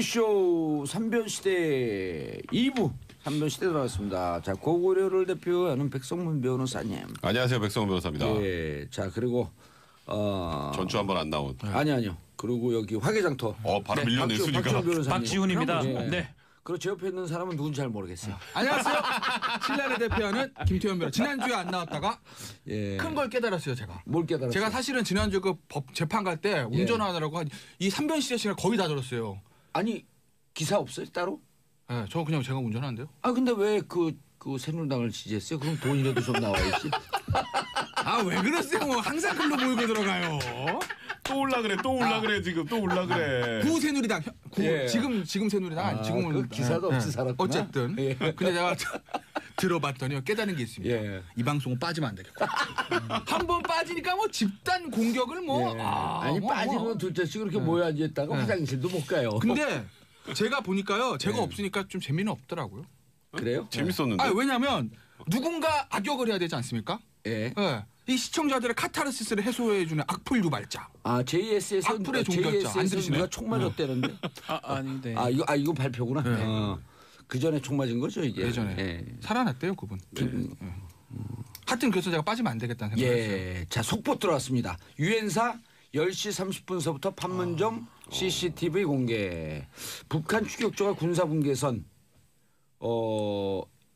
쇼 3변시대 2부 3변시대 들어왔습니다. 자, 고고려를 대표하는 백성문 변호사님. 안녕하세요, 백성문 변호사입니다. 예, 자 그리고 전주 한번 안 나온. 아니요. 그리고 여기 화개장터. 바로 밀려내 순위가. 박지훈 변호사님. 박지훈입니다. 예. 네. 그리고 제 옆에 있는 사람은 누군지 잘 모르겠어요. 안녕하세요. 신라를 대표하는 김태현 변호사. 지난주에 안 나왔다가 예. 큰 걸 깨달았어요, 제가. 뭘 깨달았어요? 제가 사실은 지난주 그 법 재판 갈 때 운전하느라고 이 3변시대 시간 거의 다 들었어요. 아니 기사 없어요 따로? 네, 저 그냥 제가 운전하는데요. 아 근데 왜 그 새누리당을 지지했어요? 그럼 돈이라도 좀 나와야지. 아, 왜 그러세요? 뭐 항상 글로 모이고 들어가요. 또 올라 그래, 또 올라 그래, 지금 또 올라 그래. 구 새누리당. 예. 지금 새누리당 아니 지금은 그 기사도 없이 살았구나. 어쨌든. 예. 근데 제가 들어봤더니 깨달은 게 있습니다. 예. 이 방송은 빠지면 안 되겠고. 한 번 빠지니까 뭐 집단 공격을 뭐. 예. 아니 빠지면 둘째씩 그렇게 모여 앉았다가 화장실도 못 가요. 근데 제가 보니까요. 제가 없으니까 좀 재미는 없더라고요. 그래요? 재밌었는데. 아, 왜냐면 누군가 악역을 해야 되지 않습니까? 예. 예. 이 시청자들의 카타르시스를 해소해주는 악플 유발자. 아 JS에서 악플의 종결자. 안 들으시네? 누가 총 맞았다는데? 아닌데. 이거 발표구나. 그 전에 총 맞은 거죠 이게. 예전에 예. 살아났대요 그분. 하여튼 그래서 제가 빠지면 안 되겠다는 생각했어요. 예. 자 속보 들어왔습니다. 유엔사 10시 30분서부터 판문점 CCTV 공개. 북한 추격조가 군사분계선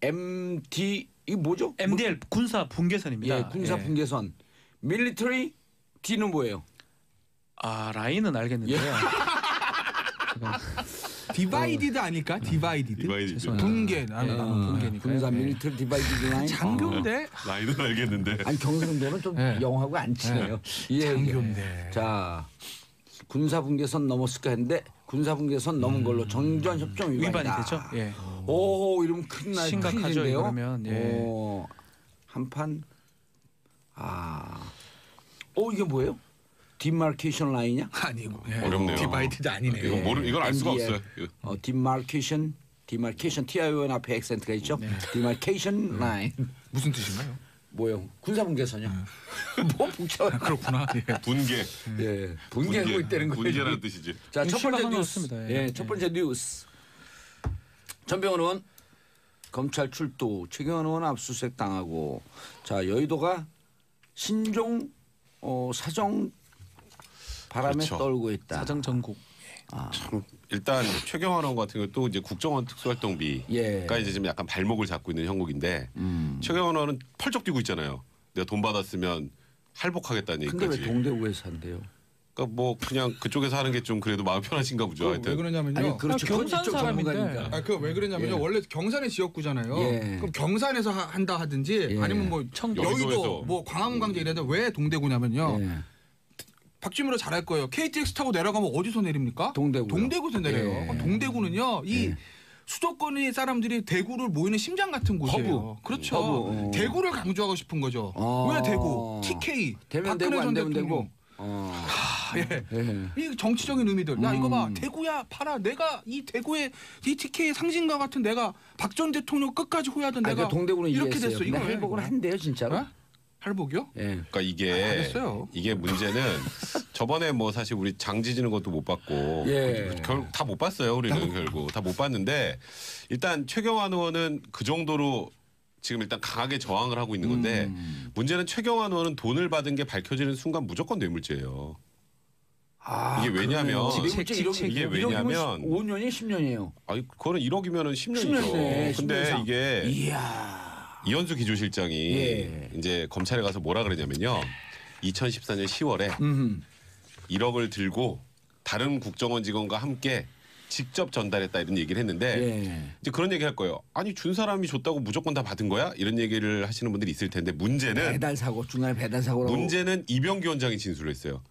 MT 이 뭐죠? MDL 군사 분계선입니다. 예, 군사 분계선. 밀리터리 D는 뭐예요? 라인은 알겠는데요. 디바이디드 아닐까? 디바이디드. 디바이디드. 분계. 나는 분계니까. 군사 밀리터리 디바이디드 라인. 장교인데. 라인은 알겠는데. 아니 경상도는 좀 네. 영하고 안 친해요. 예, 장교인데. 예. 자 군사 분계선 넘었을까 했는데 군사 분계선 넘은 걸로 정전 협정 위반이다. 위반이 되죠. 예. 오 이러면 큰날 심각하죠, 큰일인데요. 이러면, 예. 한판 이게 뭐예요? 디마케이션 라인이냐? 아니고. 예. 어렵네요. 디바이디드 아니네요. 이건 알 수가 MDL. 없어요. 디마케이션 TION 앞에 액센트가 있죠. 디마케이션 라인 무슨 뜻인가요? 뭐요? 군사 분계선이요. 뭐 복잡해. 그렇구나. 예. 분계. 예, 분개하고 있다는 거예요. 분계라는 뜻이지. 자, 첫 번째 심각한 것 뉴스. 같습니다. 예, 첫 번째 뉴스. 전병헌 의원 검찰 출두, 최경환 의원 압수수색 당하고, 자 여의도가 신종 사정 바람에 그렇죠. 떨고 있다. 사정 전국. 참 일단 최경환 의원 같은 경우 또 이제 국정원 특수활동비가 예. 이제 지금 약간 발목을 잡고 있는 형국인데 최경환 의원은 펄쩍 뛰고 있잖아요. 내가 돈 받았으면 할복하겠다는 근데 왜 얘기까지. 동대구에서 한대요? 그러니까 뭐 그냥 그쪽에서 하는 게 좀 그래도 마음 편하신가 보죠. 왜 하여튼. 그러냐면요. 아니 그렇죠. 경산 그건 이쪽 사람인데. 전문가니까. 왜 그러냐면요. 예. 원래 경산의 지역구잖아요. 예. 그럼 경산에서 한다 하든지 예. 아니면 뭐 여의도에서. 여의도, 뭐 광화문광장 이래도 왜 동대구냐면요. 예. 박주민으로 잘 알 거예요. KTX 타고 내려가면 어디서 내립니까? 동대구요. 동대구에서 내려요. 예. 동대구는요. 이 수도권의 사람들이 대구를 모이는 심장 같은 곳이에요. 허브. 그렇죠. 허브. 대구를 강조하고 싶은 거죠. 왜 대구? TK. 되면 박근혜 되고 전 안 되면 대통령. 되고. 예. 예. 이 정치적인 의미들. 야 이거 봐. 대구야 봐라. 내가 이 대구의 이 TK의 상징과 같은 내가 박 전 대통령 끝까지 호위하던 내가 동대구는 이렇게 이해했어요. 됐어. 근데 이거 할복은 한대요 진짜로. 어? 할복이요? 예. 그러니까 이게 알겠어요. 이게 문제는 저번에 뭐 사실 우리 장 지지는 것도 못 봤고 예. 결국 다 못 봤어요. 우리는 결국 다 못 봤는데 일단 최경환 의원은 그 정도로 지금 일단 강하게 저항을 하고 있는 건데 문제는 최경환 의원은 돈을 받은 게 밝혀지는 순간 무조건 뇌물죄예요. 이게 왜냐면 이게 왜냐면 5년이 10년이에요. 아니 그거는 1억이면은 10년이죠. 10년이네. 근데 이게 이야. 이현수 기조실장이 예. 이제 검찰에 가서 뭐라 그러냐면요. 2014년 10월에 1억을 들고 다른 국정원 직원과 함께 직접 전달했다 이런 얘기를 했는데 예. 이제 그런 얘기 할 거예요. 아니 준 사람이 줬다고 무조건 다 받은 거야? 이런 얘기를 하시는 분들이 있을 텐데 문제는 배달 사고 중간에 배달 사고라고. 문제는 이병기 원장이 진술을 했어요.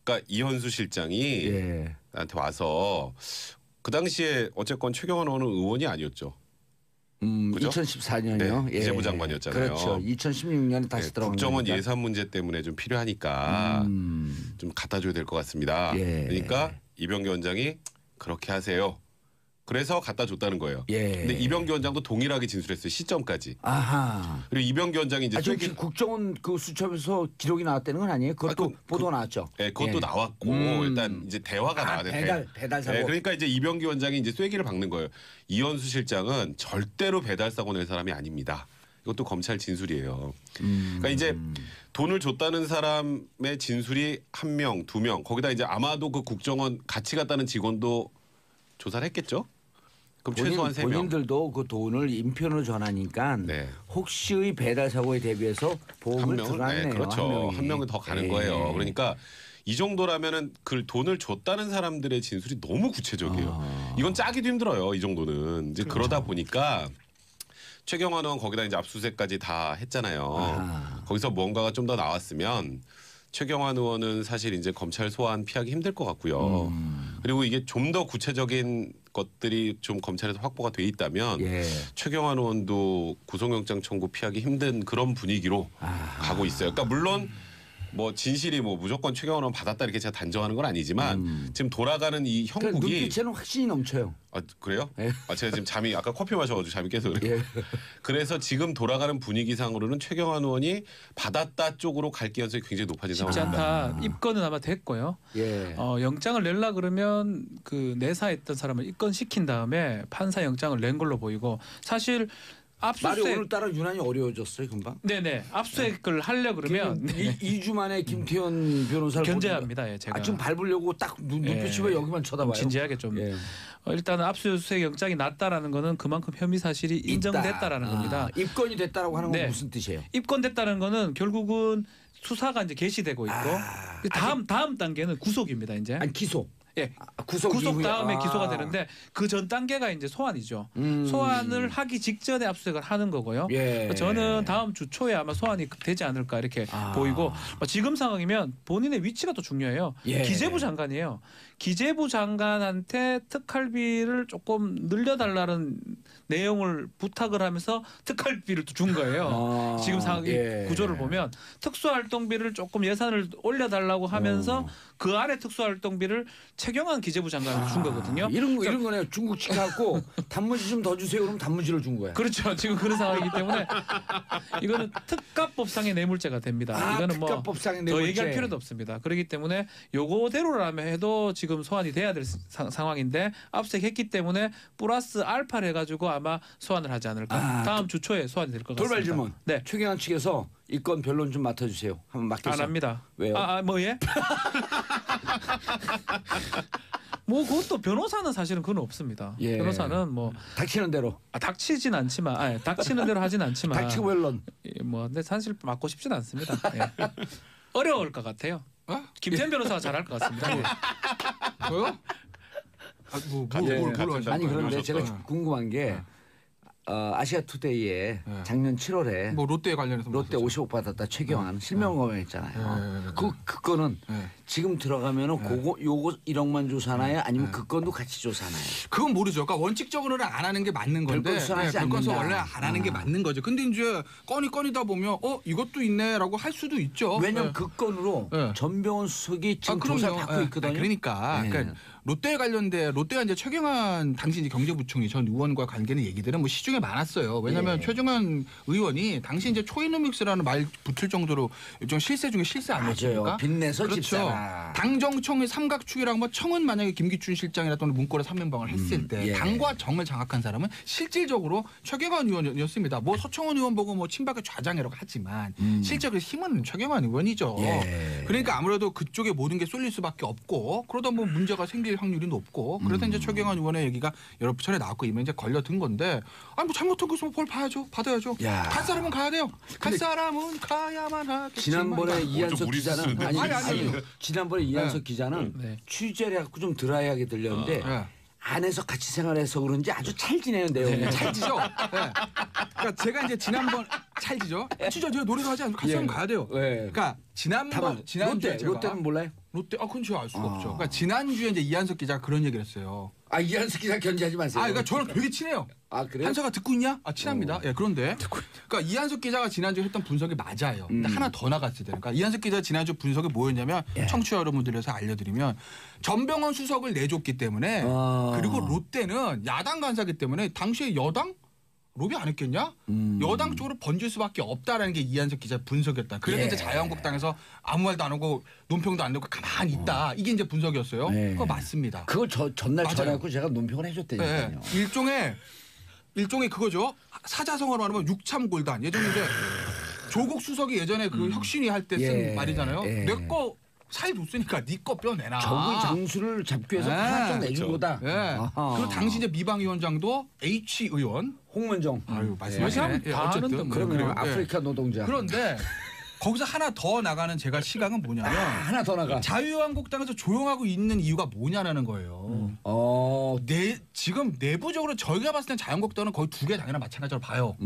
그러니까 이현수 실장이 예. 나한테 와서 그 당시에 어쨌건 최경환 의원은 의원이 아니었죠. 그죠? 2014년이요. 네, 기재부 장관이었잖아요. 그렇죠. 2016년에 다시 들어간 국정원 거니까. 예산 문제 때문에 좀 필요하니까 좀 갖다 줘야 될 것 같습니다. 예. 그러니까 이병기 원장이 그렇게 하세요. 그래서 갖다 줬다는 거예요. 예. 근데 이병기 원장도 동일하게 진술했어요. 시점까지. 아하. 그리고 이병기 원장이 이제 지금 국정원 그 수첩에서 기록이 나왔다는 건 아니에요? 그것도 보도가 나왔죠. 네, 그것도 예. 나왔고 일단 이제 대화가 나왔는데 배달 사고. 네, 그러니까 이제 이병기 원장이 이제 쐐기를 박는 거예요. 이현수 실장은 절대로 배달 사고 낼 사람이 아닙니다. 이것도 검찰 진술이에요. 그러니까 이제 돈을 줬다는 사람의 진술이 1명, 2명. 거기다 이제 아마도 그 국정원 같이 갔다는 직원도 조사를 했겠죠. 그럼 최소한 3명. 본인들도 그 돈을 인편으로 전하니까 네. 혹시의 배달 사고에 대비해서 보험을 들어갔네요. 네, 그렇죠. 한 명은 더 가는 거예요. 그러니까 이 정도라면은 그 돈을 줬다는 사람들의 진술이 너무 구체적이에요. 이건 짜기도 힘들어요. 이 정도는 이제 그러다 보니까 최경환 의원 거기다 이제 압수수색까지 다 했잖아요. 거기서 뭔가가 좀 더 나왔으면 최경환 의원은 사실 이제 검찰 소환 피하기 힘들 것 같고요. 그리고 이게 좀 더 구체적인 것들이 좀 검찰에서 확보가 돼 있다면 최경환 의원도 구속영장 청구 피하기 힘든 그런 분위기로 가고 있어요. 그러니까 물론 뭐 진실이 뭐 무조건 최경환 의원 받았다 이렇게 제가 단정하는 건 아니지만 지금 돌아가는 이 형국이 그러니까 눈빛에는 확신이 넘쳐요. 아 그래요? 예. 아 제가 지금 잠이 아까 커피 마셔가지고 잠이 깨서 그래요. 예. 그래서 지금 돌아가는 분위기상으로는 최경환 의원이 받았다 쪽으로 갈 가능성이 굉장히 높아진 쉽지 상황입니다. 않다. 입건은 아마 됐고요. 예. 영장을 낼라 그러면 그 내사했던 사람을 입건시킨 다음에 판사 영장을 낸 걸로 보이고 사실 말이 압수수색 오늘따라 유난히 어려워졌어요, 금방. 네네 압수수색을 하려 그러면 2주 만에 김태현 변호사를 견제합니다. 예, 제가 지금 밟으려고 딱 눈빛이 왜 여기만 쳐다봐요? 진지하게 좀 예. 일단은 압수수색 영장이 났다라는 거는 그만큼 혐의 사실이 인정됐다라는 겁니다. 입건이 됐다라고 하는 건 네. 무슨 뜻이에요? 입건됐다는 거는 결국은 수사가 이제 개시되고 있고 다음 단계는 구속입니다. 이제 아니 기소. 예. 구속 이후에. 다음에 기소가 되는데 그 전 단계가 이제 소환이죠. 소환을 하기 직전에 압수수색을 하는 거고요. 예. 저는 다음 주 초에 아마 소환이 되지 않을까 이렇게 보이고 지금 상황이면 본인의 위치가 더 중요해요. 예. 기재부 장관이에요. 기재부 장관한테 특활비를 조금 늘려달라는 내용을 부탁을 하면서 특활비를 또 준 거예요. 지금 상황 구조를 보면 특수활동비를 조금 예산을 올려달라고 하면서 그 안에 특수활동비를 최경환 기재부 장관한테 준 거거든요. 이런 거네요. 중국집 갖고 단무지 좀 더 주세요. 그럼 단무지를 준 거야. 그렇죠. 지금 그런 상황이기 때문에 이거는 특가법상의 뇌물죄가 됩니다. 이거는 뭐 특가법상의 더 뇌물죄. 얘기할 필요도 없습니다. 그렇기 때문에 요거대로라면 해도 지금 소환이 돼야 될 상황인데 압수수색했기 때문에 플러스 알파를 해가지고 아마 소환을 하지 않을까. 다음 주 초에 소환이 될 것 같습니다. 돌발 질문. 네. 최경환 측에서 이 건 변론 좀 맡아주세요. 한번 맡겠어요. 안 합니다. 왜요? 뭐 예? 뭐 그것도 변호사는 사실은 그건 없습니다. 예. 변호사는 뭐 닥치는 대로. 닥치진 않지만, 닥치는 대로 하진 않지만. 닥치고 변론. 뭐 근데 사실 맡고 싶진 않습니다. 예. 어려울 것 같아요. 김태현 변호사가 잘할 것 같습니다. 예. 뭐요? 뭘 하죠? 아니 그런데 그러셨다. 제가 궁금한 게 아시아 투데이에 작년 7월에 뭐 롯데 관련해서 롯데 50억 받았다 최경환 실명 검열했잖아요. 그 건은 지금 들어가면은 요거 1억만 조사나요? 아니면 그 건도 같이 조사나요? 그건 모르죠. 그러니까 원칙적으로는 안 하는 게 맞는 건데 별건 수사하지 별건 않는다. 원래 안 하는 게 맞는 거죠. 근데 이제 꺼니다 보면 이것도 있네라고 할 수도 있죠. 왜냐면 그 건으로 전병헌 수석이 지금 조사를 받고 있거든요. 그러니까 롯데 관련돼 롯데가 이제 최경환 당시 이제 경제부총리 전 의원과 관계는 얘기들은 뭐 시중에 많았어요. 왜냐하면 최경환 의원이 당시 이제 초이노믹스라는 말 붙을 정도로 일종 실세 중에 실세 아니었습니까? 맞아요. 빚내서 그렇죠. 집사라. 당정청의 삼각축이라고 뭐 청은 만약에 김기춘 실장이라든지 문고리 3면방을 했을 때 당과 정을 장악한 사람은 실질적으로 최경환 의원이었습니다. 뭐 서청원 의원 보고 뭐 친박의 좌장이라고 하지만 실제로 힘은 최경환 의원이죠. 그러니까 아무래도 그쪽에 모든 게 쏠릴 수밖에 없고 그러다 뭐 문제가 생길 확률이 높고 그래서 이제 최경환 의원의 얘기가 여러 차례 나왔고 이면 이제 걸려든 건데 아니 뭐 잘못한 거 있으면 벌 봐야죠. 받아야죠. 갈 사람은 가야 돼요. 갈 사람은 가야만 하겠지만. 지난번에 이한석 무리 기자는 쓰는데. 아니 지난번에 이한석 기자는 네. 취재를 해갖고 좀 드라이하게 들렸는데 안에서 같이 생활해서 그런지 아주 찰지네요 내용이. 찰지죠. 그러니까 제가 이제 지난번 찰지죠. 진짜 제가 노래도 하지 않고 갈 사람 가야 돼요. 그러니까 지난주에 제가 롯데는 몰라요? 롯데 그건 제가 알 수가 없죠. 그러니까 지난주에 이제 이한석 기자가 그런 얘기를 했어요. 아 이한석 기자 견제하지 마세요. 그러니까 저는 되게 친해요. 아 그래요? 한석아 듣고 있냐? 친합니다. 예, 그런데 그러니까 이한석 기자가 지난주 했던 분석이 맞아요. 근데 하나 더 나갔을 때, 그러니까 이한석 기자 지난주 분석이 뭐였냐면 청취자 여러분들에서 알려드리면 전병헌 수석을 내줬기 때문에 그리고 롯데는 야당 간사기 때문에 당시에 여당 로비 안 했겠냐? 여당 쪽으로 번질 수밖에 없다라는 게 이한석 기자의 분석이었다. 그래서 이제 자유한국당에서 아무 말도 안 하고 논평도 안 내고 가만히 있다. 이게 이제 분석이었어요. 그거 맞습니다. 그거 전날 맞아요. 전화했고 제가 논평을 해줬다니까요. 일종의 그거죠. 사자성어로 말하면 육참골단. 예전에 이제 조국 수석이 예전에 그 혁신위 할 때 쓴 말이잖아요. 내 거 사이 뒀으니까 네 거 뼈내놔. 적의 장수를 잡기 위해서 하나 좀 내준 거다. 그리고 당시 이제 미방위원장도 H 의원 홍문정. 아유 말씀하시네. 어쨌든 그러면 아프리카 노동자. 그런데 거기서 하나 더 나가는 제가 시각은 뭐냐면 하나 더 나가. 자유한국당에서 조용하고 있는 이유가 뭐냐라는 거예요. 지금 내부적으로 저희가 봤을 땐 자유한국당은 거의 두 개 당연히 마찬가지로 봐요.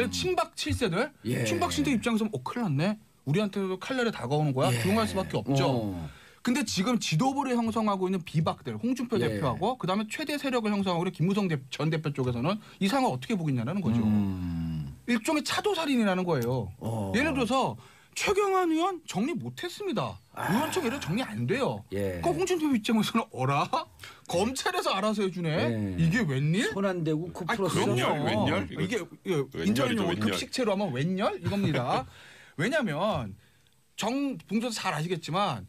친박 7세들, 친박 신대 입장에서 큰일 났네. 우리한테도 칼날에 다가오는 거야. 조용할 수밖에 없죠. 근데 지금 지도부를 형성하고 있는 비박들, 홍준표 대표하고 그다음에 최대 세력을 형성하고 있는 김무성 전 대표 쪽에서는 이 상황을 어떻게 보겠냐는 거죠. 일종의 차도살인이라는 거예요. 예를 들어서 최경환 의원 정리 못했습니다. 의원총 이런 정리 안 돼요. 그러니까 홍준표 입장에서는 어라? 검찰에서 알아서 해주네. 이게 웬일? 손 안 대고 코 풀었어. 웬열? 이게 인터넷 용어 급식체로 하면 웬열? 이겁니다. 왜냐하면 봉조도 잘 아시겠지만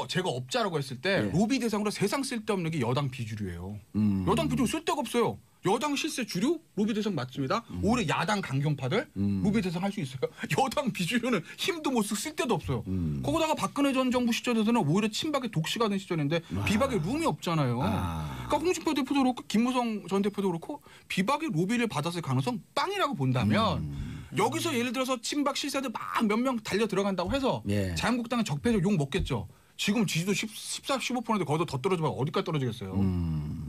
제가 업자라고 했을 때 로비 대상으로 세상 쓸데없는 게 여당 비주류예요. 여당 비주류 쓸데가 없어요. 여당 실세 주류 로비 대상 맞습니다. 오히려 야당 강경파들 로비 대상 할 수 있어요. 여당 비주류는 힘도 못 쓰고 쓸데도 없어요. 거기다가 박근혜 전 정부 시절에서는 오히려 친박의 독시가 된 시절인데 비박의 룸이 없잖아요. 그러니까 홍준표 대표도 그렇고 김무성 전 대표도 그렇고 비박의 로비를 받았을 가능성 빵이라고 본다면 여기서 예를 들어서 친박 실세들 막 몇 명 달려 들어간다고 해서 자유한국당은 적폐적 욕 먹겠죠. 지금 지지도 14, 15%인데 거기서 더 떨어지면 어디까지 떨어지겠어요.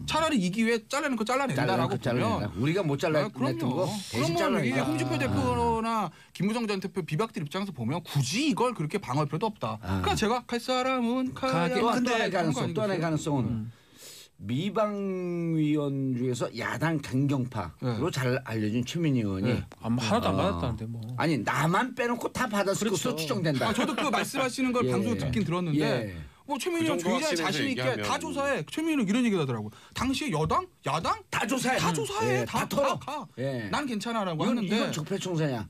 차라리 이 기회에 잘라낸 거 잘라낸다라고 보면 우리가 못 잘라냈던 거 대신 그러면 이게 잘라낸다. 홍준표 대표나 김무성 전 대표 비박들 입장에서 보면 굳이 이걸 그렇게 방어할 필요도 없다. 그러니까 제가 갈 사람은 가야. 또 하나의 가능성은 미방위원 중에서 야당 강경파로 잘 알려진 최민희 의원이 하나도 안 받았다는데 뭐. 아니 나만 빼놓고 다 받았을 것으로 추정된다. 저도 그 말씀하시는 걸 방송에 듣긴 들었는데 뭐 최민희 의원 굉장히 자신 있게 다 조사해. 최민희는 이런 얘기를 하더라고. 당시에 여당, 야당 다 조사해. 다 조사해. 다 털어. 난 괜찮아라고 하는데 이건 적폐청산이야.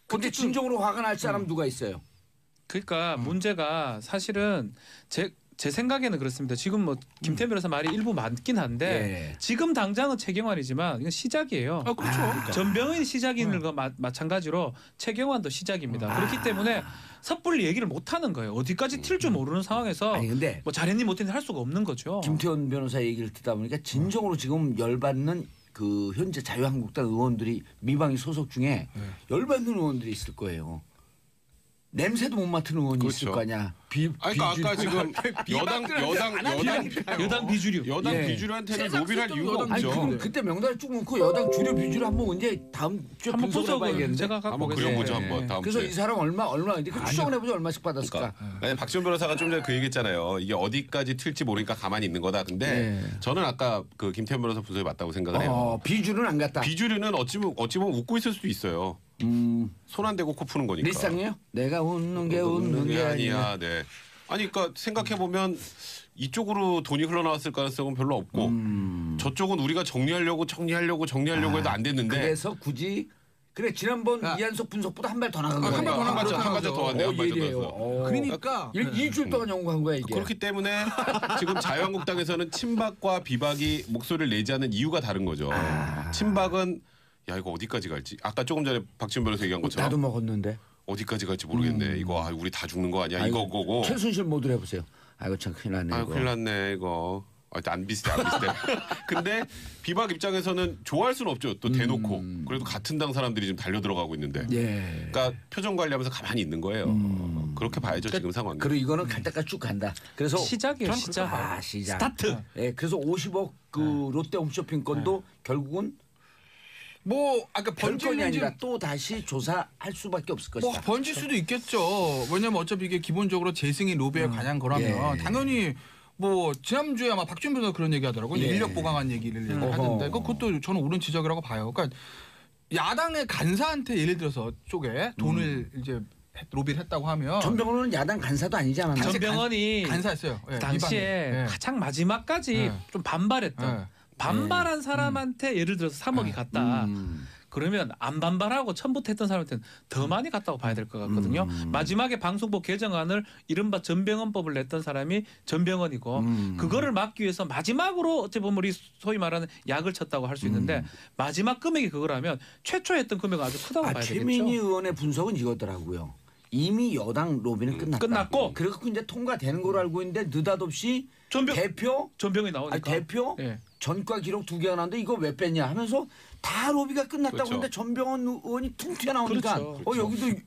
근데 진정으로 화가 날 사람 누가 있어요? 그러니까 문제가 사실은 제 생각에는 그렇습니다. 지금 뭐 김태현 변호사 말이 일부 맞긴 한데 지금 당장은 최경환이지만 이건 시작이에요. 그렇죠. 전병헌이 시작인 거 마찬가지로 최경환도 시작입니다. 그렇기 때문에 섣불리 얘기를 못 하는 거예요. 어디까지 튈 줄 모르는 상황에서 아니 근데 뭐 잘했니 못했니 할 수가 없는 거죠. 김태현 변호사 얘기를 듣다 보니까 진정으로 지금 열받는 그 현재 자유한국당 의원들이 미방위 소속 중에 열받는 의원들이 있을 거예요. 냄새도 못 맡은 의원이 있을 거 아니야. 아까 지금 여당 비주류. 비주류한테는 로비를 할 이유가 없죠. 그럼 그때 명단을 쭉 놓고 여당 주류 비주류 한번 언제 다음 주에 한번 분석을 해봐야겠는데. 제가 갖고 한번 그려보죠 한번 다음 그래서 주에. 이 사람 얼마 근데 그 추정을 해보자 얼마씩 받았을까. 그러니까 박지원 변호사가 좀 전에 그 얘기했잖아요. 이게 어디까지 튈지 모르니까 가만히 있는 거다. 근데 저는 아까 그 김태현 변호사 분석이 맞다고 생각을 해요. 비주류는 안 갔다. 비주류는 어찌 보면 웃고 있을 수도 있어요. 손 안 대고 코 푸는 거니까. 리쌍이에요? 내가 웃는 게 웃는 게 아니야. 네. 아니 그러니까 생각해 보면 이쪽으로 돈이 흘러나왔을 가능성은 별로 없고 저쪽은 우리가 정리하려고 해도 안 됐는데. 그래서 굳이 그래 지난번 이한석 분석보다 한 발 더 나간 거야. 한 발짝 더 왔네. 한 발 더 나서. 그러니까 일주일 동안 연구한 거야 이게. 그렇기 때문에 지금 자유한국당에서는 친박과 비박이 목소리를 내지 않는 이유가 다른 거죠. 친박은 야 이거 어디까지 갈지 아까 조금 전에 박지원 변호사 얘기한 것처럼 나도 먹었는데 어디까지 갈지 모르겠네. 이거 우리 다 죽는 거 아니야? 이거 거고. 최순실 모드로 해보세요. 아이고 참 큰일 났네. 큰일 났네 이거. 안 비슷해. 근데 비박 입장에서는 좋아할 수는 없죠. 또 대놓고. 그래도 같은 당 사람들이 지금 달려 들어가고 있는데. 그러니까 표정 관리하면서 가만히 있는 거예요. 그렇게 봐야죠 지금 상황. 그리고 이거는 갈 때까지 쭉 간다. 그래서 시작이에요. 시작. 시작. 스타트. 그래서 50억 그 롯데 홈쇼핑 건도 결국은 아까 번건이 아니라 또 다시 조사할 수밖에 없을 것이다. 번질 수도 있겠죠. 왜냐면 어차피 이게 기본적으로 재승인 로비에 관한 거라면 당연히 뭐 지난주에 아마 박준 변호사 그런 얘기하더라고요. 예. 인력 보강한 얘기를 하던데 그것도 저는 옳은 지적이라고 봐요. 그러니까 야당의 간사한테 예를 들어서 쪽에 돈을 이제 로비를 했다고 하면 전병헌은 야당 간사도 아니지 않았나? 전병헌이 간사였어요. 그 당시에 예. 가장 마지막까지 예. 좀 반발했던 예. 반발한 사람한테 예를 들어서 3억이 갔다. 그러면 안 반발하고 처음부터 했던 사람한테는 더 많이 갔다고 봐야 될 것 같거든요. 마지막에 방송법 개정안을 이른바 전병헌법을 냈던 사람이 전병헌이고 그거를 막기 위해서 마지막으로 어찌 보면 우리 소위 말하는 약을 쳤다고 할 수 있는데 마지막 금액이 그거라면 최초 했던 금액은 아주 크다고 봐야 되겠죠. 최민희 의원의 분석은 이거더라고요. 이미 여당 로비는 끝났고 그래서 이제 통과되는 걸로 알고 있는데 느닷없이 전병이 나오니까 대표 예. 전과 기록 2개가 나왔는데 이거 왜 뺐냐 하면서 다 로비가 끝났다고 그렇죠. 하는데 전병헌 의원이 퉁 튀어나오니까 그렇죠. 여기도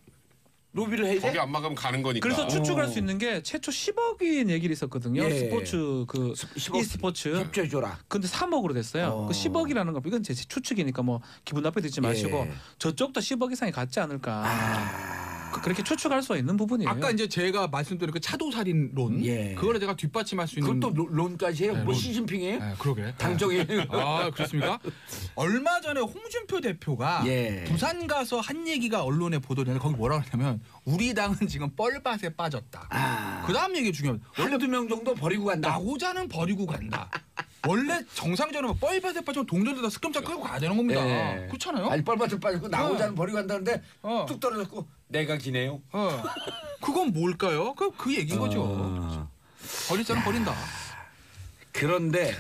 로비를 해야 돼? 거기 안 막으면 가는 거니까. 그래서 추측할 수 있는 게 최초 10억인 얘기를 있었거든요. 예. 스포츠 그 10억 e스포츠. 협조해줘라. 근데 3억으로 됐어요. 그 10억이라는 거 이건 제 추측이니까 뭐 기분 나쁘게 듣지 마시고 예. 저쪽도 10억 이상이 갔지 않을까. 그렇게 추측할 수 있는 부분이에요. 아까 이제 제가 말씀드린 그 차도살인론 예. 그거를 제가 뒷받침할 수 있는 그것도 론까지 해요? 네, 뭐 론. 시진핑이에요? 네, 그러게. 당정이에요? 아 그렇습니까? 얼마 전에 홍준표 대표가 예. 부산 가서 한 얘기가 언론에 보도되는데 거기 뭐라고 하냐면 우리 당은 지금 뻘밭에 빠졌다. 그 다음 얘기 중요합니다. 한두 명 정도 버리고 간다. 나고자는 버리고 간다. 원래 정상적으로 뻘밭에 빠지면 동전에다 스금장 끌고 가야 되는 겁니다. 예. 그렇잖아요. 아니 뻘밭을 빠지고 나오자는 버리고 간다는데 어. 뚝 떨어졌고 내가 기네요. 그건 뭘까요? 그 얘기인 거죠. 버릴 사람 버린다. 그런데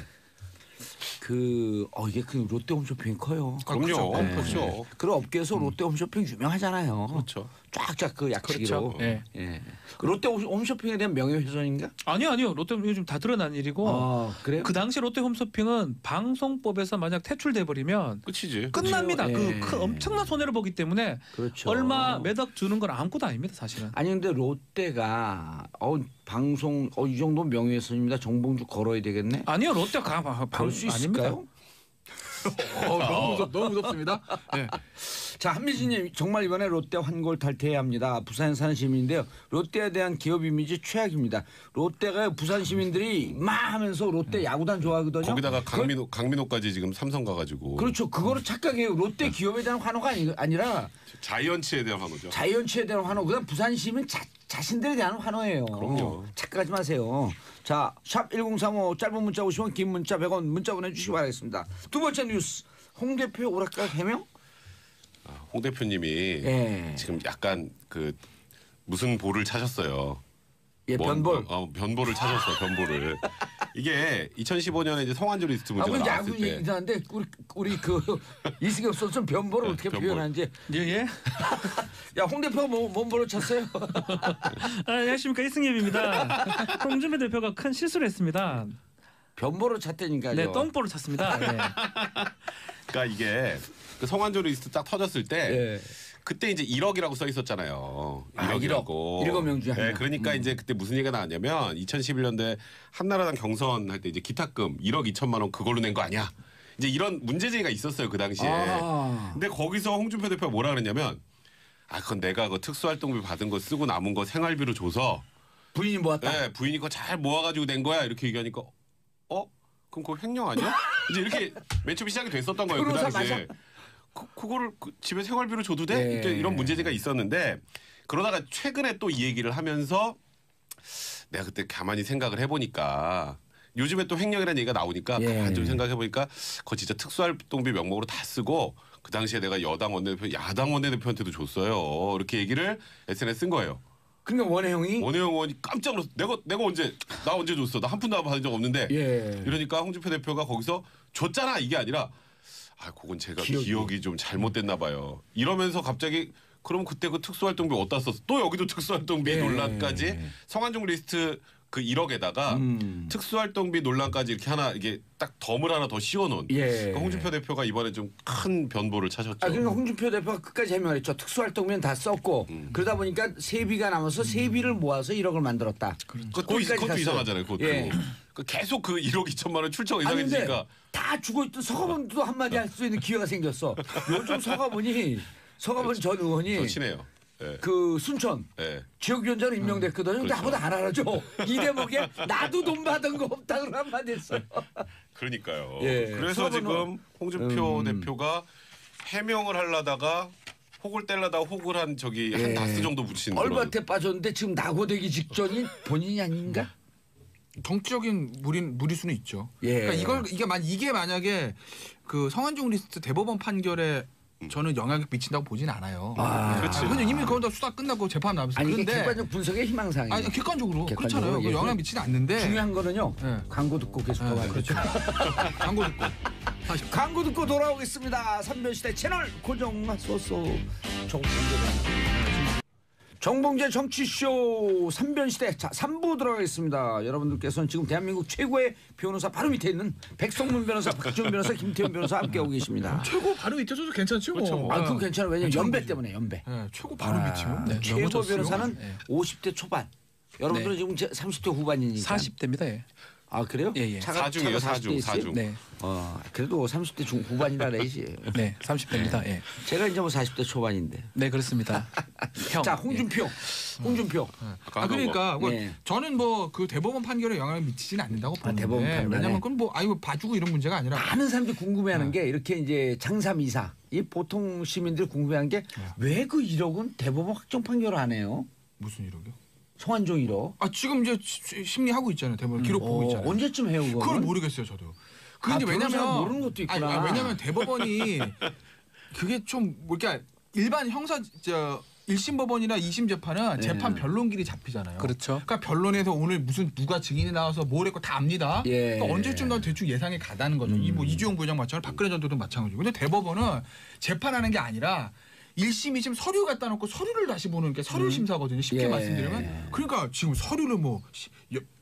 이게 그 롯데 홈쇼핑이 커요. 그럼요. 네. 그렇죠. 그런 업계에서 롯데 홈쇼핑 유명하잖아요. 그렇죠. 쫙쫙 그 약치기로. 그렇죠. 예. 예. 그 롯데 홈쇼핑에 대한 명예훼손인가? 아니요. 롯데 요즘 다 드러난 일이고 그래요? 그 당시 롯데 홈쇼핑은 방송법에서 만약 퇴출돼 버리면 끝이지. 끝납니다. 예. 그 엄청난 손해를 보기 때문에 그렇죠. 얼마 매덕 주는 건 아무것도 아닙니다, 사실은. 아니 근데 롯데가 방송 이 정도 명예훼손입니다. 정봉주 걸어야 되겠네. 아니요, 롯데가 그럴 수 아닙니다. 있을까요? 너무 무섭습니다. 네. 자, 한미진님 정말 이번에 롯데 환골 탈퇴해야 합니다. 부산에 사는 시민인데요. 롯데에 대한 기업 이미지 최악입니다. 롯데가 부산 시민들이 막 하면서 롯데 야구단 좋아하거든요. 거기다가 강민호까지 지금 삼성 가가지고. 그렇죠. 그거를 착각해요. 롯데 기업에 대한 환호가 아니라 자이언츠에 대한 환호죠. 자이언츠에 대한 환호. 그다음 부산 시민 자신들에 대한 환호예요. 그럼요. 착각하지 마세요. 자, 샵 1035 짧은 문자 50원 긴 문자 100원 문자 보내주시기 바라겠습니다. 두 번째 뉴스. 홍 대표 오락가 해명? 홍 대표님이 예. 지금 약간 그 무슨 볼을 차셨어요. 예, 변볼. 변볼을 찾았어. 변볼을. 이게 2015년에 이제 성완조 리스트 문제가 야구 나왔을 때. 얘기 이상한데 우리 그 이승엽 선수 변볼을 어떻게 변볼. 표현하는지. 예. 야, 홍 대표가 뭔 볼을 찼어요? 안녕하십니까, 이승엽입니다. 홍준표 대표가 큰 실수를 했습니다. 변볼을 찼다니까요. 네, 똥볼을 찼습니다. 예. 그러니까 이게 그 성완조 리스트 딱 터졌을 때 예. 그때 이제 1억이라고 써 있었잖아요. 1억이라고. 1억 명 중에 한 네, 명. 그러니까 이제 그때 무슨 얘기가 나왔냐면 2011년도에 한나라당 경선할 때 이제 기탁금 1억 2천만 원 그걸로 낸 거 아니야. 이제 이런 문제제기가 있었어요 그 당시에. 근데 거기서 홍준표 대표가 뭐라 그랬냐면 그건 내가 그 특수활동비 받은 거 쓰고 남은 거 생활비로 줘서 부인이 모았다. 네, 부인이 그거 잘 모아가지고 낸 거야 이렇게 얘기하니까 그럼 그거 횡령 아니야? 이제 이렇게 맨 처음 시작이 됐었던 거예요 그 변호사 당시에. 그거를 집에 생활비로 줘도 돼? 네. 이제 이런 문제제가 있었는데 그러다가 최근에 또 이 얘기를 하면서 내가 그때 가만히 생각을 해보니까 요즘에 또 횡령이라는 얘기가 나오니까 가만히 좀 생각해보니까 그거 진짜 특수활동비 명목으로 다 쓰고 그 당시에 내가 여당 원내대표 야당 원내대표한테도 줬어요. 이렇게 얘기를 SNS에 쓴 거예요. 그러니까 원혜영이 원혜영 의원이 깜짝 놀랐어. 내가 나 언제 줬어? 나 한 푼도 받은 적 없는데. 예. 이러니까 홍준표 대표가 거기서 줬잖아 이게 아니라 그건 제가 기억이 좀 잘못됐나 봐요. 이러면서 갑자기 그럼 그때 그 특수활동비 어디다 썼어? 또 여기도 특수활동비 논란까지 성완종 리스트 그 1억에다가 특수활동비 논란까지 이렇게 하나 이게 딱 덤을 하나 더 씌워놓은. 그러니까 홍준표 대표가 이번에 좀 큰 변보를 차셨죠. 그러니까 홍준표 대표가 끝까지 해명했죠. 특수활동비는 다 썼고 그러다 보니까 세비가 남아서 세비를 모아서 1억을 만들었다. 그것도 이상하잖아요. 그것도. 예. 계속 그 1억 2천만 원 출처가 이상해지니까. 다 죽어 있던 서가본도 한마디 할 수 있는 기회가 생겼어. 요즘 서가본 전 의원이 저 친해요. 네. 그 순천 네. 지역위원장으로 임명됐거든요. 근데 그렇죠. 아무도 안 알아줘. 이 대목에 나도 돈 받은 거 없다 그런 한마디 했어요. 그러니까요. 예. 그래서 지금 홍준표 음. 대표가 해명을 하려다가 혹을 떼려다가 혹을 한 저기 한 예. 다스 정도 붙인 그런. 얼마한테 빠졌는데 지금 낙오되기 직전인 본인이 아닌가? 정치적인 무리수는 있죠. 예. 그러니까 이게 만약에 그 성한종 리스트 대법원 판결에 저는 영향을 미친다고 보진 않아요. 그렇지. 근데 이미 그건 다 수사 끝나고 재판 나면서 아니 이게 그런데 객관적 분석의 희망사항이에요. 아니 객관적으로 그렇잖아요. 예. 영향 미치지 않는데 중요한 거는요. 예. 광고 듣고 계속 가봐야 그렇죠. 광고 듣고 광고 듣고 돌아오겠습니다. 3변시대 채널 고정하소서. 정봉재 정치쇼 3변시대 자 3부 들어가겠습니다. 여러분들께서는 지금 대한민국 최고의 변호사 바로 밑에 있는 백성문 변호사, 박지원 변호사, 김태현 변호사 함께하고 계십니다. 최고 바로 밑에 서도 괜찮죠. 그렇죠. 뭐. 아, 그거 괜찮아요. 왜냐면 괜찮은 연배 거지. 때문에 연배. 네, 최고 바로 밑이요. 네, 너무 최고 좋습니다. 변호사는 네. 50대 초반. 여러분들은 지금 30대 후반이니까. 40대입니다. 예. 아 그래요? 예, 예. 사중이에요, 차가 40대 있어요? 사중. 네. 그래도 30대 후반이라 레이지예요. 네, 30대입니다. 예. 제가 이제 뭐 40대 초반인데. 네, 그렇습니다. 형. 자, 홍준표. 홍준표. 아까 그러니까 뭐 네. 저는 뭐 그 대법원 판결에 영향을 미치지는 않는다고 보는데 대법원 판결에. 왜냐면 그건 뭐 아이고 봐주고 이런 문제가 아니라 많은 사람들이 궁금해하는 게 이렇게 이제 장삼이사 이 보통 시민들이 궁금해하는 게 왜 그 1억은 대법원 확정 판결을 안 해요? 무슨 이러요? 성완종 1억. 아 지금 이제 심리하고 있잖아요. 대법원 기록 보고 있잖아요. 언제쯤 해요 그거? 그걸 모르겠어요, 저도. 그게 아, 이제 변호사가 왜냐면 모르는 것도 있구나. 아니, 왜냐면 대법원이 그게 좀 그러니까 일반 형사 1심 법원이나 2심 재판은 네. 재판 변론길이 잡히잖아요. 그렇죠. 그러니까 변론에서 오늘 무슨 누가 증인이 나와서 뭘 했고 다 압니다. 예. 그러니까 언제쯤 난 대충 예상이 가다는 거죠. 이 뭐 이주영 부회장 마찬가지로 박근혜 전 대통령 마찬가지고. 근데 대법원은 재판하는 게 아니라 1심, 2심 서류 갖다 놓고 서류를 다시 보는 게 서류 심사거든요. 쉽게 예. 말씀드리면. 그러니까 지금 서류를 뭐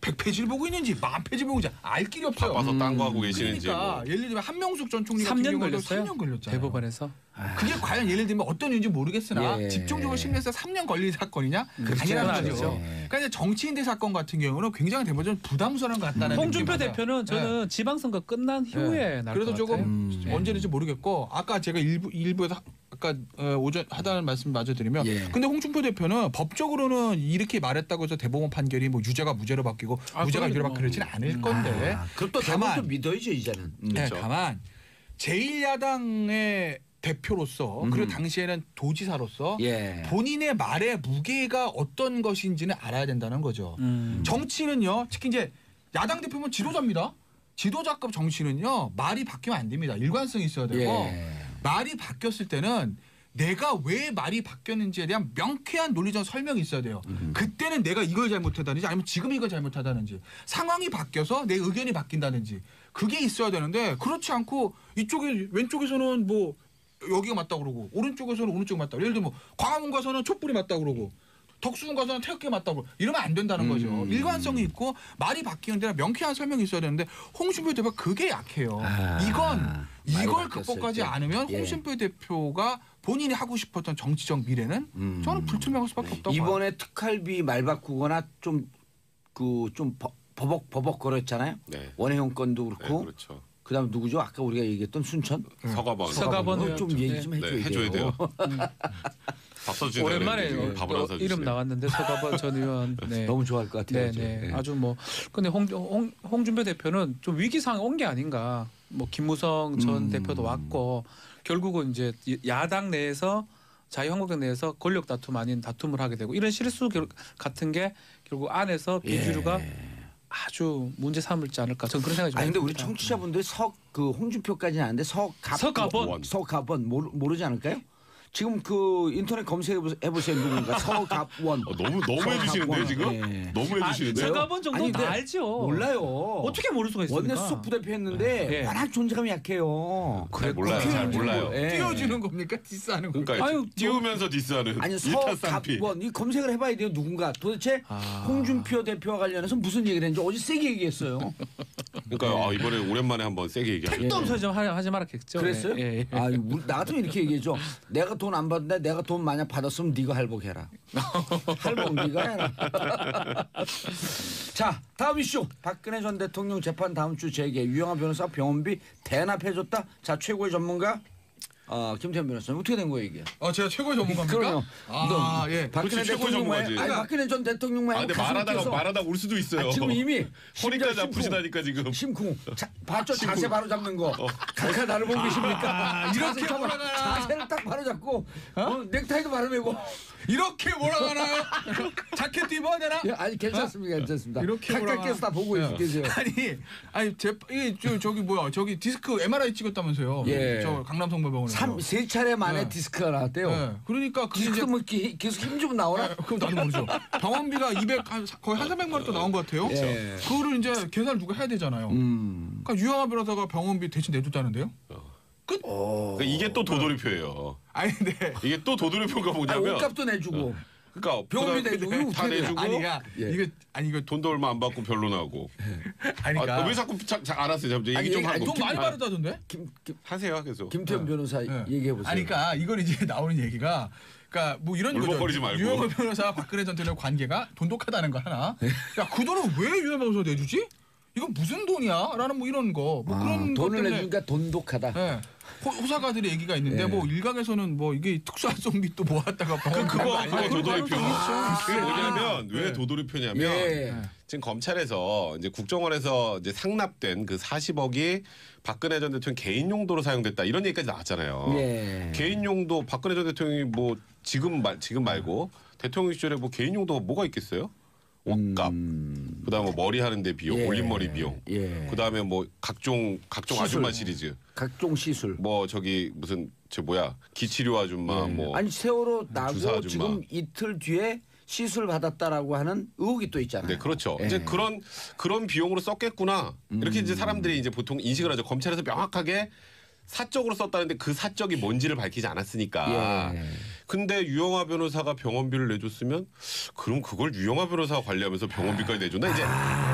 100페이지를 보고 있는지 10,000페이지 보고 있는지 알 길이 없어요. 바빠서 딴 거 하고 계시는지 그러니까 뭐. 예를 들면 한명숙 전 총리 같은 3년 경우도 걸렸어요. 3년 걸렸잖아요. 대법원에서. 그게 과연 예를 들면 어떤 이유인지 모르겠으나 예. 집중적으로 심리해서 3년 걸릴 사건이냐? 그렇죠. 아니라는 아니죠. 거죠. 예. 그러니까 이제 정치인들 사건 같은 경우는 굉장히 대법원 부담스러운 것 같다는 홍준표 느낌이 대표는 저는 지방선거 끝난 후에 날 그래도 것 조금 같아요. 언제든지 모르겠고 아까 제가 일부에서 아까 오전 하다는 말씀 마저 드리면 예. 근데 홍준표 대표는 법적으로는 이렇게 말했다고 해서 대법원 판결이 뭐 유죄가 무죄로 바뀌고 아, 무죄가 그럼요. 유죄로 바뀌지는 않을 건데 그럼 또 다만- 대법도 믿어야죠 이제는. 네, 그렇죠. 다만 제1야당의 대표로서 그리고 당시에는 도지사로서 예. 본인의 말의 무게가 어떤 것인지는 알아야 된다는 거죠. 정치는요, 특히 이제 야당 대표면 지도자입니다. 지도자급 정치는요, 말이 바뀌면 안 됩니다. 일관성이 있어야 되고 예. 말이 바뀌었을 때는 내가 왜 말이 바뀌었는지에 대한 명쾌한 논리적 설명이 있어야 돼요. 그때는 내가 이걸 잘못하다든지 아니면 지금 이걸 잘못하다든지 상황이 바뀌어서 내 의견이 바뀐다든지 그게 있어야 되는데 그렇지 않고 이쪽에 왼쪽에서는 뭐 여기가 맞다 그러고 오른쪽에서는 오른쪽이 맞다. 예를 들면 뭐 광화문 가서는 촛불이 맞다 그러고 덕수궁 가서는 태극기 맞다 그러고 이러면 안 된다는 거죠. 일관성이 있고 말이 바뀌는 데는 명쾌한 설명이 있어야 되는데 홍준표 대표가 그게 약해요. 말이 이걸 바뀌었을 극복하지 때. 않으면 예. 홍준표 대표가 본인이 하고 싶었던 정치적 미래는 저는 불투명할 수밖에 없다고 봐요. 이번에 특활비 말 바꾸거나 좀 버벅거렸잖아요. 네. 원혜영 건도 네, 그렇고 그렇죠. 그다음 누구죠? 아까 우리가 얘기했던 순천. 서가번. 서가번 그거 좀 의원. 얘기 좀 네, 해줘야, 해줘야 돼요. 밥 써주는 오랜만에 밥을 또 안 사주세요. 이름 나왔는데 서가번 전 의원. 네. 너무 좋아할 것 같아요. 네, 이제. 네. 아주 뭐 근데 홍준표 대표는 좀 위기 상황 온 게 아닌가. 뭐 김무성 전 대표도 왔고 결국은 이제 야당 내에서 자유한국당 내에서 권력 다툼 아닌 다툼을 하게 되고 이런 실수 같은 게 결국 안에서 비주류가 아주 문제 삼을지 않을까. 저는 그런 생각이 좀. 아니 근데 우리 듭니다. 청취자분들 그 홍준표까지는 아는데 서가번. 서가번 모르지 않을까요? 지금 그 인터넷 검색해 보세요 누군가 서갑원. 너무 해주시는데요 지금? 네. 너무 해주시는데요? 서가번 정도 아니, 다 근데 알죠. 몰라요. 어떻게 모를 수가 있습니까? 원내 수석 부대표 했는데 예. 워낙 존재감이 약해요. 잘 몰라요. 잘 몰라요. 예. 띄워주는 겁니까? 디스하는 겁니까? 그러니까 아유, 띄우면서 디스하는 아니 이타쌍피. 서갑원 이 검색을 해봐야 돼요 누군가 도대체 홍준표 대표와 관련해서 무슨 얘기를 했는지 어제 세게 얘기했어요. 그러니까 이번에 오랜만에 한번 세게 얘기하죠. 택도 없어서 좀 하지 말았겠죠. 그랬어요? 예, 예. 아, 나 같으면 이렇게 얘기해줘. 내가 돈 안 받는데 내가 돈 만약 받았으면 네가 할복해라. 할복 네가 해라. 자, 다음 이슈. 박근혜 전 대통령 재판 다음 주 재개. 유영하 변호사 병원비 대납해줬다. 자, 최고의 전문가. 김태현 변호사님 어떻게 된 거예요 이게? 제가 최고의 전문가입니까? 그럼요. 예. 박근혜 그렇지, 최고의 대통령 말, 전문가지. 아니 박근혜 전 대통령 말. 근데 말하다가 울 수도 있어요. 지금 이미 허리까지 아프시다니까 지금. 심쿵. 봤죠? 자세 바로 잡는 거. 각하 나를 보고 계십니까? 이렇게 자세 몰아가나. 자세를 딱 바로 잡고 넥타이도 바로 매고. 이렇게 몰아가나요? 자켓도 입어야 되나? 아니 괜찮습니다. 괜찮습니다. 이렇게 각각께서 다 보고 계세요. 아니 저기 뭐야? 저기 디스크 MRI 찍었다면서요? 예. 저 강남 성모병원에서. 세 차례 만에 네. 디스크가 나왔대요. 네. 그러니까 그게 디스크 이제 뭐 계속 힘 좀 나오나? 그럼 나도 모르죠. 병원비가 200 거의 한 300만 원 또 나온 것 같아요. 예. 그거를 이제 계산을 누가 해야 되잖아요. 그러니까 유영아 변호사가 병원비 대신 내줬다는데요? 끝? 그러니까 이게 또 도돌이표예요. 아니 근데 이게 또 도돌이표가 뭐냐면 옷값도 내주고. 그러니까 병원비 내주고 이거 다 어떻게 돼요? 내주고 이거 돈도 얼마 안 받고 별로 나고. 아니까 왜 자꾸 알았어요. 잠시 얘기 좀 하고. 돈 많이 받았다던데? 하세요 계속. 김태현 변호사 얘기해 보세요. 그러니까 이건 이제 나오는 얘기가 그러니까 뭐 이런 거죠. 울먹거리지 말고. 유영아 변호사와 박근혜 전 대통령 관계가 돈독하다는 거 하나. 야, 그 돈을 왜 유영아 변호사 내주지? 이건 무슨 돈이야? 라는 뭐 이런 거. 뭐 그런 것 돈을 때문에 내주니까 돈독하다. 네. 호사가들의 얘기가 있는데 뭐 일각에서는 뭐 이게 특수활동비 또 모았다가 그거 도돌이표. 있죠. 그게 뭐냐면 왜 도돌이표냐면 예. 지금 검찰에서 이제 국정원에서 이제 상납된 그 40억이 박근혜 전 대통령 개인 용도로 사용됐다 이런 얘기까지 나왔잖아요. 예. 개인 용도 박근혜 전 대통령이 뭐 지금 말고 대통령 시절에 뭐 개인 용도가 뭐가 있겠어요? 옷값, 그다음에 뭐 머리 하는데 비용, 예. 올림머리 비용, 그다음에 뭐 각종 시술. 아줌마 시리즈, 각종 시술. 뭐 저기 무슨 기치료 아줌마 뭐 아니 세월호 주사 나고 아줌마. 지금 이틀 뒤에 시술 받았다라고 하는 의혹이 또 있잖아요. 네, 그렇죠. 예. 이제 그런 비용으로 썼겠구나. 이렇게 이제 사람들이 이제 보통 인식을 하죠. 검찰에서 명확하게 사적으로 썼다는데 그 사적이 뭔지를 밝히지 않았으니까. 예. 근데 유영아 변호사가 병원비를 내줬으면 그럼 그걸 유영아 변호사가 관리하면서 병원비까지 내줬나? 이제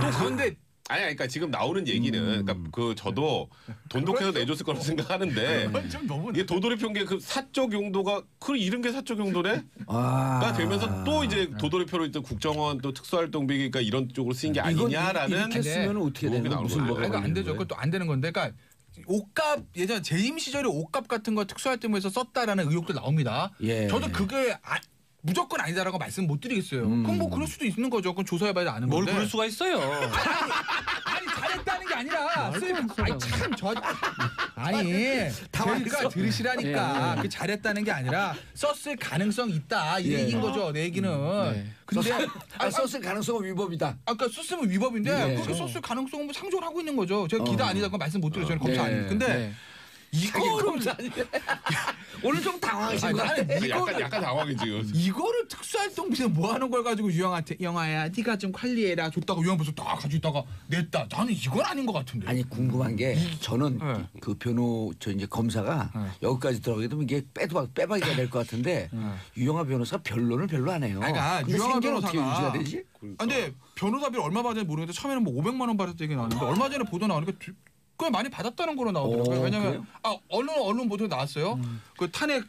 또 그런데 그러니까 지금 나오는 얘기는 그러니까 저도 돈독해서 내줬을 거라고 생각하는데 그건 좀 너무 이게 도돌이표인 게 그 사적 용도가 그 이런 게 사적 용도네? 가 되면서 또 이제 도돌이표로 일단 국정원 또 특수활동비 그러니까 이런 쪽으로 쓰인 게 아니냐라는 이렇게 쓰면 어떻게 되는 거예요? 무슨 뭐가 그러니까 안 걸리는 되죠. 거예요? 그것도 안 되는 건데, 그러니까 옷값 예전 재임 시절에 옷값 같은 거 특수활동에서 썼다라는 의혹도 나옵니다. 예. 저도 그게 무조건 아니다라고 말씀 못 드리겠어요. 그럼 뭐 그럴 수도 있는 거죠. 그건 조사해봐야 아는 뭘 건데. 그럴 수가 있어요. 아니 잘했다는 게 아니라 아니 당황했어. 제가 들으시라니까 예. 그 잘했다는 게 아니라 썼을 가능성 있다 이 얘기인 거죠. 내 얘기는. 근데 썼을 가능성은 위법이다. 아까 썼으면 위법인데 예. 그렇게 썼을 가능성은 뭐 상조를 하고 있는 거죠. 제가 기다 아니다 그 말씀 못 드려요. 저는 검사 아니에요. 근데 이거를 오늘 좀 당황하신 거 같아요. 약간 당황해 지금. 이거를 특수활동비에서 뭐 하는 걸 가지고 유영한테 영아야 네가 좀 관리해라 줬다가 유영 벌써 딱 가지고 있다가 냈다. 나는 이건 아닌 것 같은데. 아니 궁금한 게 저는 네. 그 저 이제 검사가 여기까지 들어가게 되면 이게 빼박이가 될 것 같은데 유영아 변호사 변론을 별로 안 해요. 그러니까 근데 유영아 생계는 어떻게 변호사가- 유지가 되지? 근데 변호사비를 얼마 받았는지 모르겠는데 처음에는 뭐 500만 원 받았다 얘기 나왔는데 얼마 전에 보도 나오니까 꽤 많이 받았다는 거로 나오더라고요. 왜냐면 언론 보도에 나왔어요. 그 탄핵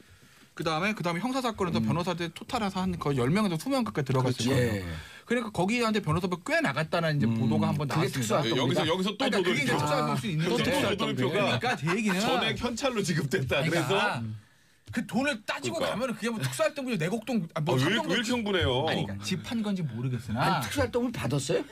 그다음에 형사 사건에서 변호사들 토탈해서 한 거의 10명에서 20명 가까이 들어갔어요. 예. 그러니까 거기한테 변호사비 꽤 나갔다는 이제 보도가 한번 그게 나왔습니다. 특수활동. 여기서 또 그러니까 그게 이제 도돌이표. 특수활동 수 있는 또 거죠. 특수활동비가 그러니까 제 얘기는 전액 현찰로 지급됐다. 그러니까 그래서 그 돈을 따지고 그러니까. 가면 그게 뭐 특수활동비 내곡동 뭐 왜 삼성동 이렇게 흥분해요? 아니 그러니까 집한 건지 모르겠으나 아니 특수활동을 받았어요?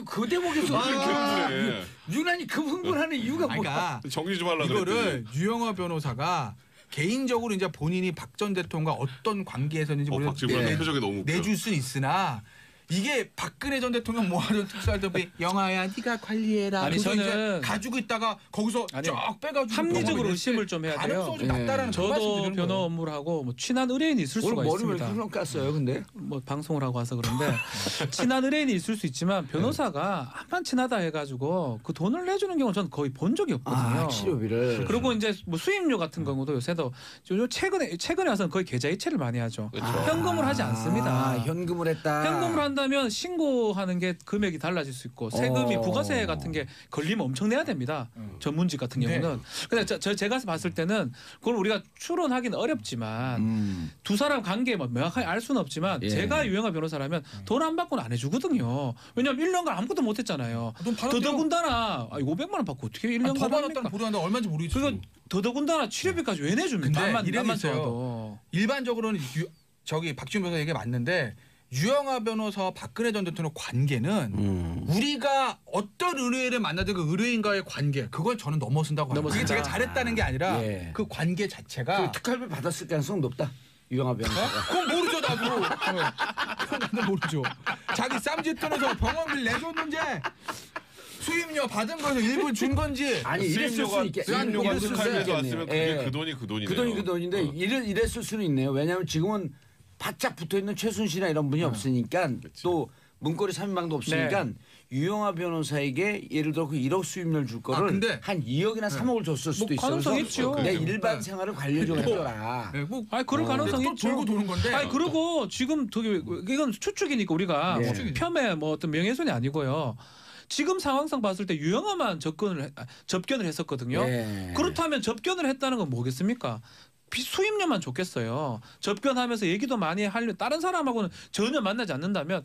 그 대목에서 왜 이렇게 흥분해? 유난히 급 흥분하는 이유가 뭐야? 그러니까 정리 좀 하려고 이거를 그랬더니. 유영아 변호사가 개인적으로 이제 본인이 박 전 대통령과 어떤 관계에서는지 박지원 표정이 너무 웃겨. 내줄 수는 있으나 이게 박근혜 전 대통령 모아둔 특수활동비 영아야 네가 관리해라. 아니, 그래서 저는 이제 가지고 있다가 거기서 아니요. 쫙 빼가지고 합리적으로 의심을 좀 해야 돼요. 가능성이 좀 낮다라는 그 말씀 저도 드리는 변호 거예요. 업무를 하고 뭐 친한 의뢰인이 있을 수가 오늘 머리 왜 있습니다. 이렇게 깠어요? 근데 뭐 방송을 하고 와서 그런데 친한 의뢰인이 있을 수 있지만 변호사가 한판 친하다 해가지고 그 돈을 내주는 경우는 저는 거의 본 적이 없거든요. 치료비를. 그리고 이제 뭐 수임료 같은 경우도 요새도 최근에 와서는 거의 계좌이체를 많이 하죠. 그렇죠. 현금을 하지 않습니다. 현금을 했다. 현금을 한다는 한다면 신고하는 게 금액이 달라질 수 있고 세금이 부가세 같은 게 걸리면 엄청 내야 됩니다. 전문직 같은 경우는. 근데 제가 봤을 때는 그걸 우리가 추론하기는 어렵지만 두 사람 관계 뭐 명확하게 알 수는 없지만 제가 유영아 변호사라면 돈 안 받고는 안 해주거든요. 왜냐하면 1년간 아무것도 못했잖아요. 더더군다나 500만 원 받고 어떻게 1년간 더 합니까? 받았다는 보도하는데 얼마인지 모르겠죠. 그건 더더군다나 치료비까지 왜 내줍니까? 근데 이름이 있어요. 좋아도. 일반적으로는 저기 박지훈 변호사 얘기 맞는데 유영아 변호사와 박근혜 전 대통령 관계는 우리가 어떤 의뢰인을 만나든 그 의뢰인과의 관계 그걸 저는 넘어선다고 합니다. 그게 제가 잘했다는 게 아니라 그 관계 자체가 그 특활비 받았을 가능성 높다. 유영아 변호사가. 그건 모르죠 나도. 나도 모르죠. 자기 쌈짓돈에서 병원비를 내줬는지 수임료 받은 거에서 일부 준 건지. 아니 이랬을 수 있겠. 수임료가 특활비에서 왔으면 그게 예. 그 돈이 그 돈이네요. 그 돈이 그 돈인데 이랬을 수는 있네요. 왜냐하면 지금은 바짝 붙어 있는 최순실이나 이런 분이 없으니까 또 문고리 3인방도 없으니까 유영아 변호사에게 예를 들어 그 1억 수임료를 줄 거를 근데 한 2억이나 3억을 줬을 수도 있어요. 가능성 있죠. 내 일반 생활을 관리 좀 해줘라. 아니 그럴 가능성이 있죠. 돌고 도는 건데. 아니 그리고 지금 되게 이건 추측이니까 우리가 폄훼 뭐 어떤 명예훼손이 아니고요. 지금 상황상 봤을 때 유영아만 접견을 했었거든요. 그렇다면 접견을 했다는 건 뭐겠습니까? 수임료만 줬겠어요. 접견하면서 얘기도 많이 하려 다른 사람하고는 전혀 만나지 않는다면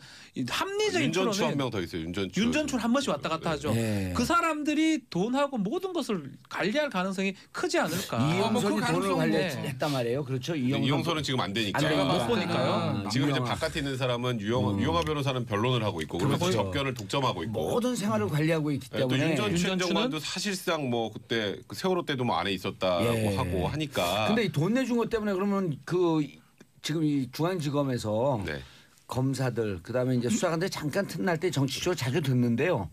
합리적인 윤전추 추론은 한 명 더 있어요. 윤전추 한 번씩 왔다 갔다 하죠. 그 사람들이 돈하고 모든 것을 관리할 가능성이 크지 않을까. 이영선이 돈을 네. 관리했단 말이에요. 그렇죠. 이영선은 지금 안 되니까. 못 보니까요. 지금 이제 바깥에 있는 사람은 유영아 변호사는 변론을 하고 있고 그러면서 그렇죠. 접견을 독점하고 있고 모든 생활을 관리하고 있기 또 때문에 윤전추 행정관도 사실상 뭐 그때 그 세월호 때도 뭐 안에 있었다고 하고 하니까. 근데 이 돈 내준 것 때문에 그러면 그 지금 이 중앙지검에서 네. 검사들 그다음에 이제 수사관들 잠깐 틈날 때 정치적으로 자주 듣는데요.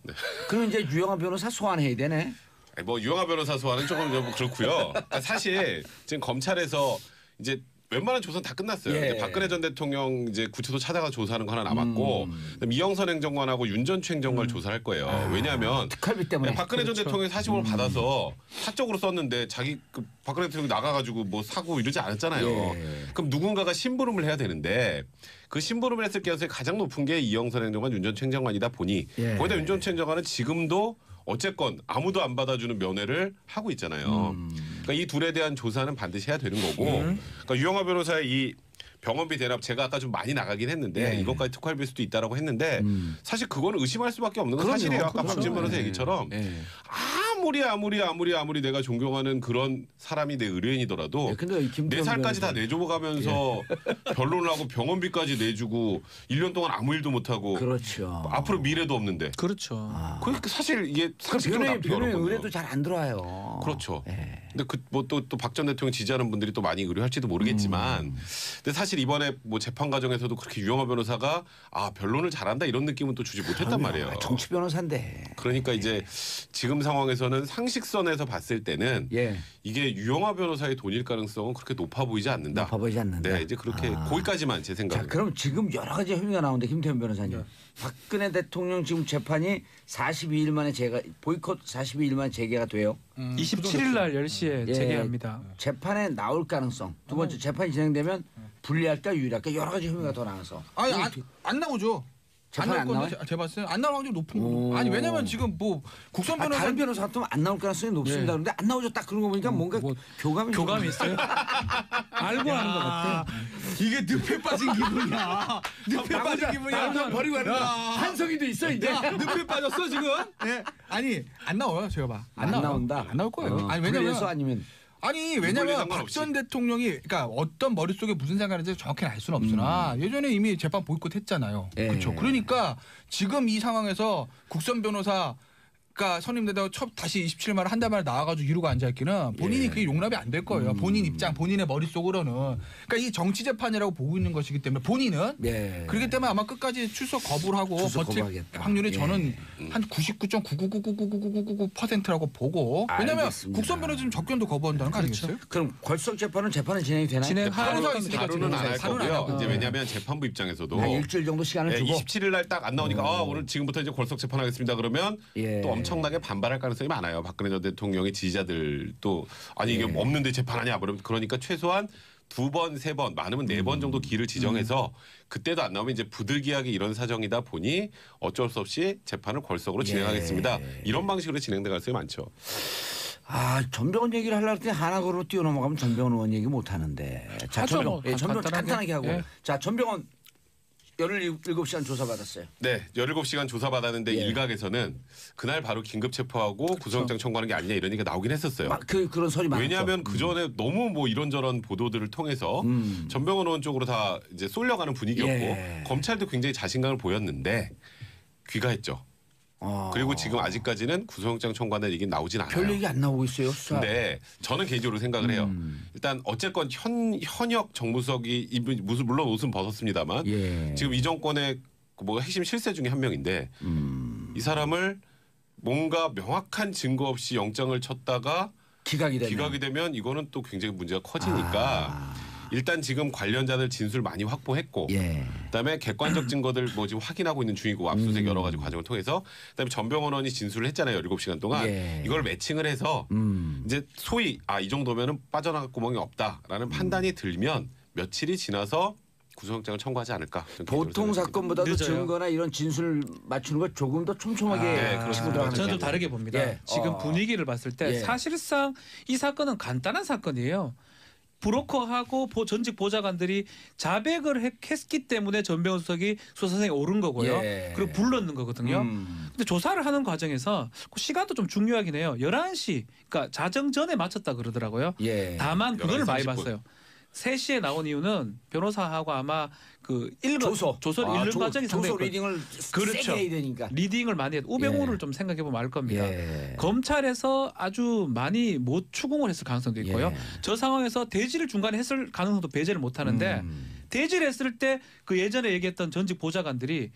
그럼 이제 유영아 변호사 소환해야 되네. 아니, 뭐 유영아 변호사 소환은 조금 그렇고요. 그러니까 사실 지금 검찰에서 이제 웬만한 조사는 다 끝났어요. 이제 박근혜 전 대통령 이제 구치소 찾아가 조사하는 거 하나 남았고 그다음에 이영선 행정관하고 윤전추 행정관을 조사할 거예요. 왜냐하면 특활비 때문에. 박근혜 전 대통령이 40억을 받아서 사적으로 썼는데 자기 그 박근혜 대통령이 나가가지고 뭐 사고 이러지 않았잖아요. 그럼 누군가가 심부름을 해야 되는데 그 심부름을 했을 가능성이 가장 높은 게 이영선 행정관, 윤전추 행정관이다 보니 거기다 윤전추 행정관은 지금도 어쨌건 아무도 안 받아주는 면회를 하고 있잖아요. 그러니까 이 둘에 대한 조사는 반드시 해야 되는 거고 그러니까 유영아 변호사의 이 병원비 대납 제가 아까 좀 많이 나가긴 했는데 이것까지 특활비일 수도 있다라고 했는데 사실 그거는 의심할 수밖에 없는 건 사실이에요. 아까 박진 변호사 얘기처럼 아무리 내가 존경하는 그런 사람이 내 의뢰인이더라도 내 살까지 다 내줘가면서 변론을 하고 병원비까지 내주고 1년 동안 아무 일도 못하고 그렇죠. 앞으로 미래도 없는데 그렇죠. 그러니까 사실 이게 상식적으로 변호인 의뢰도 잘 안 들어와요. 그렇죠. 근데 그 뭐 또 박 전 대통령 지지하는 분들이 또 많이 의뢰할지도 모르겠지만 근데 사실 이번에 뭐 재판 과정에서도 그렇게 유영아 변호사가 변론을 잘한다 이런 느낌은 또 주지 못했단 말이에요. 정치 변호사인데. 그러니까 이제 지금 상황에서는 상식선에서 봤을 때는 이게 유영아 변호사의 돈일 가능성은 그렇게 높아 보이지 않는다. 높아 보이지 않는다. 네, 이제 그렇게 거기까지만 제 생각은. 자, 그럼 지금 여러 가지 혐의가 나오는데 김태현 변호사님. 박근혜 대통령 지금 재판이 42일 만에 보이콧 42일 만에 재개가 돼요. 27일 날 10시에 재개합니다. 재판에 나올 가능성. 두 번째 재판이 진행되면 불리할까 유리할까 여러 가지 혐의가 더 나와서. 아니 안 나오죠. 재판에 안 나와요? 제가 봤어요. 안 나올 확률이 높은 거죠. 아니 왜냐면 지금 뭐 국선 변호사 다른 변호사 같으면 안 나올 가능성이 높습니다. 그런데 안 나오죠. 딱 그런 거 보니까 뭔가 교감이 있어요? 알고 하는 것 같아. 이게 늪에 빠진 기분이야. 늪에 빠진 기분이야. 나만 버리고 하는 거야. 한석이도 있어 이제. 늪에 빠졌어 지금? 네. 아니 안 나와요. 제가 봐. 안 나온다. 안 나올 거예요. 아니 왜냐면 아니면. 왜냐면 박 전 대통령이 그러니까 어떤 머릿속에 무슨 생각인지 정확히는 알 수는 없으나 예전에 이미 재판 보이콧 했잖아요. 그렇죠. 그러니까 지금 이 상황에서 국선 변호사 그러니까 선임되다가 다시 27일 만에 한 달 만에 나와가지고 이루고 앉아있기는 본인이 그게 용납이 안 될 거예요. 본인 입장, 본인의 머릿속으로는. 그러니까 이 정치 재판이라고 보고 있는 것이기 때문에 본인은 그렇기 때문에 아마 끝까지 출석 거부를 하고 버틸 확률이 저는 한 99.9999999%라고 보고 왜냐하면 국선 변호사 지금 접견도 거부한다는 거 아니겠어요? 그럼 걸석 재판은 진행이 되나요? 바로는 안 할 거고요. 이제 왜냐하면 재판부 입장에서도 일주일 정도 시간을 주고 27일 날 딱 안 나오니까 오늘 지금부터 이제 걸석 재판하겠습니다. 그러면 또 엄청나게 반발할 가능성이 많아요. 박근혜 전 대통령의 지지자들도 아니 이게 없는데 재판하냐 그러니까 최소한 2번, 3번, 많으면 4번 정도 기일을 지정해서 그때도 안 나오면 이제 부득이하게 이런 사정이다 보니 어쩔 수 없이 재판을 골석으로 진행하겠습니다. 이런 방식으로 진행될 가능성이 많죠. 전병헌 얘기를 하려고 했더니 하나로 뛰어넘어가면 전병헌 의원 얘기 못 하는데. 자, 하죠, 전병헌. 뭐. 전병헌 간단하게. 간단하게 하고. 예. 자, 전병헌 17시간 조사받았어요. 네, 17시간 조사받았는데 예. 일각에서는 그날 바로 긴급 체포하고 구속영장 청구하는 게 아니냐 이런 얘기가 나오긴 했었어요. 그런 소리 많았죠. 왜냐하면 그 전에 너무 뭐 이런저런 보도들을 통해서 전병헌 의원 쪽으로 다 이제 쏠려가는 분위기였고 검찰도 굉장히 자신감을 보였는데 귀가했죠. 그리고 지금 아직까지는 구속영장 청구하는 얘기는 나오진 않아요. 별 얘기 안 나오고 있어요. 수사. 근데 저는 개인적으로 생각을 해요. 일단 어쨌건 현역 정무석이 물론 옷은 벗었습니다만 지금 이 정권의 뭐 핵심 실세 중에 한 명인데 이 사람을 뭔가 명확한 증거 없이 영장을 쳤다가 기각이 되면 이거는 또 굉장히 문제가 커지니까 일단 지금 관련자들 진술 많이 확보했고 그다음에 객관적 증거들 뭐 지금 확인하고 있는 중이고 압수수색 여러 가지 과정을 통해서 그다음에 전병헌 의원이 진술을 했잖아요. 17시간 동안. 이걸 매칭을 해서 이제 소위 이 정도면은 빠져나갈 구멍이 없다라는 판단이 들면 며칠이 지나서 구속영장을 청구하지 않을까. 보통 사건보다도 늦어요. 증거나 이런 진술 맞추는 거 조금 더 촘촘하게 치고 들어가는 저는 게 좀 다르게 봅니다. 지금 분위기를 봤을 때 사실상 이 사건은 간단한 사건이에요. 브로커하고 전직 보좌관들이 자백을 했기 때문에 전병헌 수석이 수사선에 오른 거고요. 그리고 불렀는 거거든요. 근데 조사를 하는 과정에서 그 시간도 좀 중요하긴 해요. 11시, 그러니까 자정 전에 마쳤다 그러더라고요. 다만 그걸 많이 30분. 봤어요. 3시에 나온 이유는 변호사하고 아마 그 조서를 읽는 과정이 상당히 조서 리딩을 그렇죠. 세게 해야 되니까. 리딩을 많이 했. 우병우를 좀 생각해 보면 알 겁니다. 검찰에서 아주 많이 못 추궁을 했을 가능성도 있고요. 저 상황에서 대지를 중간에 했을 가능성도 배제를 못 하는데 대지를 했을 때 그 예전에 얘기했던 전직 보좌관들이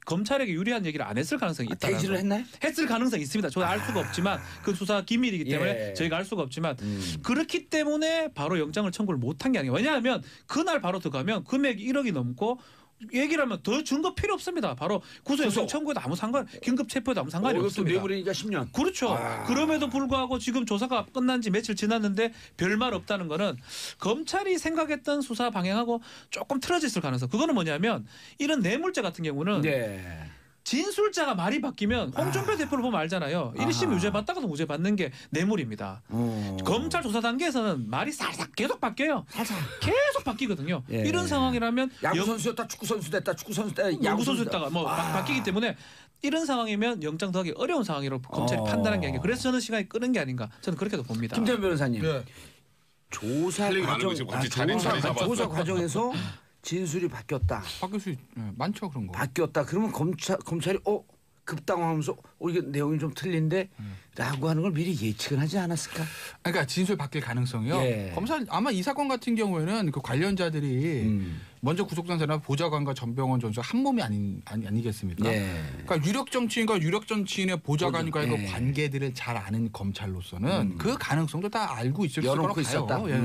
검찰에게 유리한 얘기를 안 했을 가능성이 있다. 대지를 했나요? 했을 가능성이 있습니다. 저는 알 수가 없지만 그 수사 기밀이기 때문에 저희가 알 수가 없지만 그렇기 때문에 바로 영장을 청구를 못한 게 아니에요. 왜냐하면 그날 바로 들어가면 금액이 1억이 넘고 얘기를 하면 더 증거 필요 없습니다. 바로 구속영장 청구에도 아무 상관, 긴급 체포에도 아무 상관이 없습니다. 내버리니까 10년. 그렇죠. 그럼에도 불구하고 지금 조사가 끝난 지 며칠 지났는데 별말 없다는 거는 검찰이 생각했던 수사 방향하고 조금 틀어져 있을 가능성. 그거는 뭐냐면 이런 뇌물죄 같은 경우는 진술자가 말이 바뀌면 홍준표 대표를 보면 알잖아요. 1심 유죄 받다가도 무죄 받는 게 뇌물입니다. 검찰 조사 단계에서는 말이 살짝 계속 바뀌어요. 계속 바뀌거든요. 이런 상황이라면 야구 선수였다 축구 선수 됐다 축구 선수 됐다 야구 선수 됐다가 뭐 바뀌기 때문에 이런 상황이면 영장 더하기 어려운 상황이라고 검찰이 판단한 게 아니에요. 그래서 저는 시간이 끄는 게 아닌가 저는 그렇게도 봅니다. 김태현 변호사님. 조사 조사 과정에서 진술이 바뀌었다. 바뀔 수 많죠 그런 거. 바뀌었다. 그러면 검찰이 급당황하면서 이게 내용이 좀 틀린데 라고 하는 걸 미리 예측은 하지 않았을까? 그러니까 진술 바뀔 가능성이요. 검사 아마 이 사건 같은 경우에는 그 관련자들이 먼저 구속상사나 보좌관과 전병헌 전 수석 한 몸이 아니겠습니까? 그러니까 유력 정치인과 유력 정치인의 보좌관과의 그 관계들을 잘 아는 검찰로서는 그 가능성도 다 알고 있을 거라고 봐요.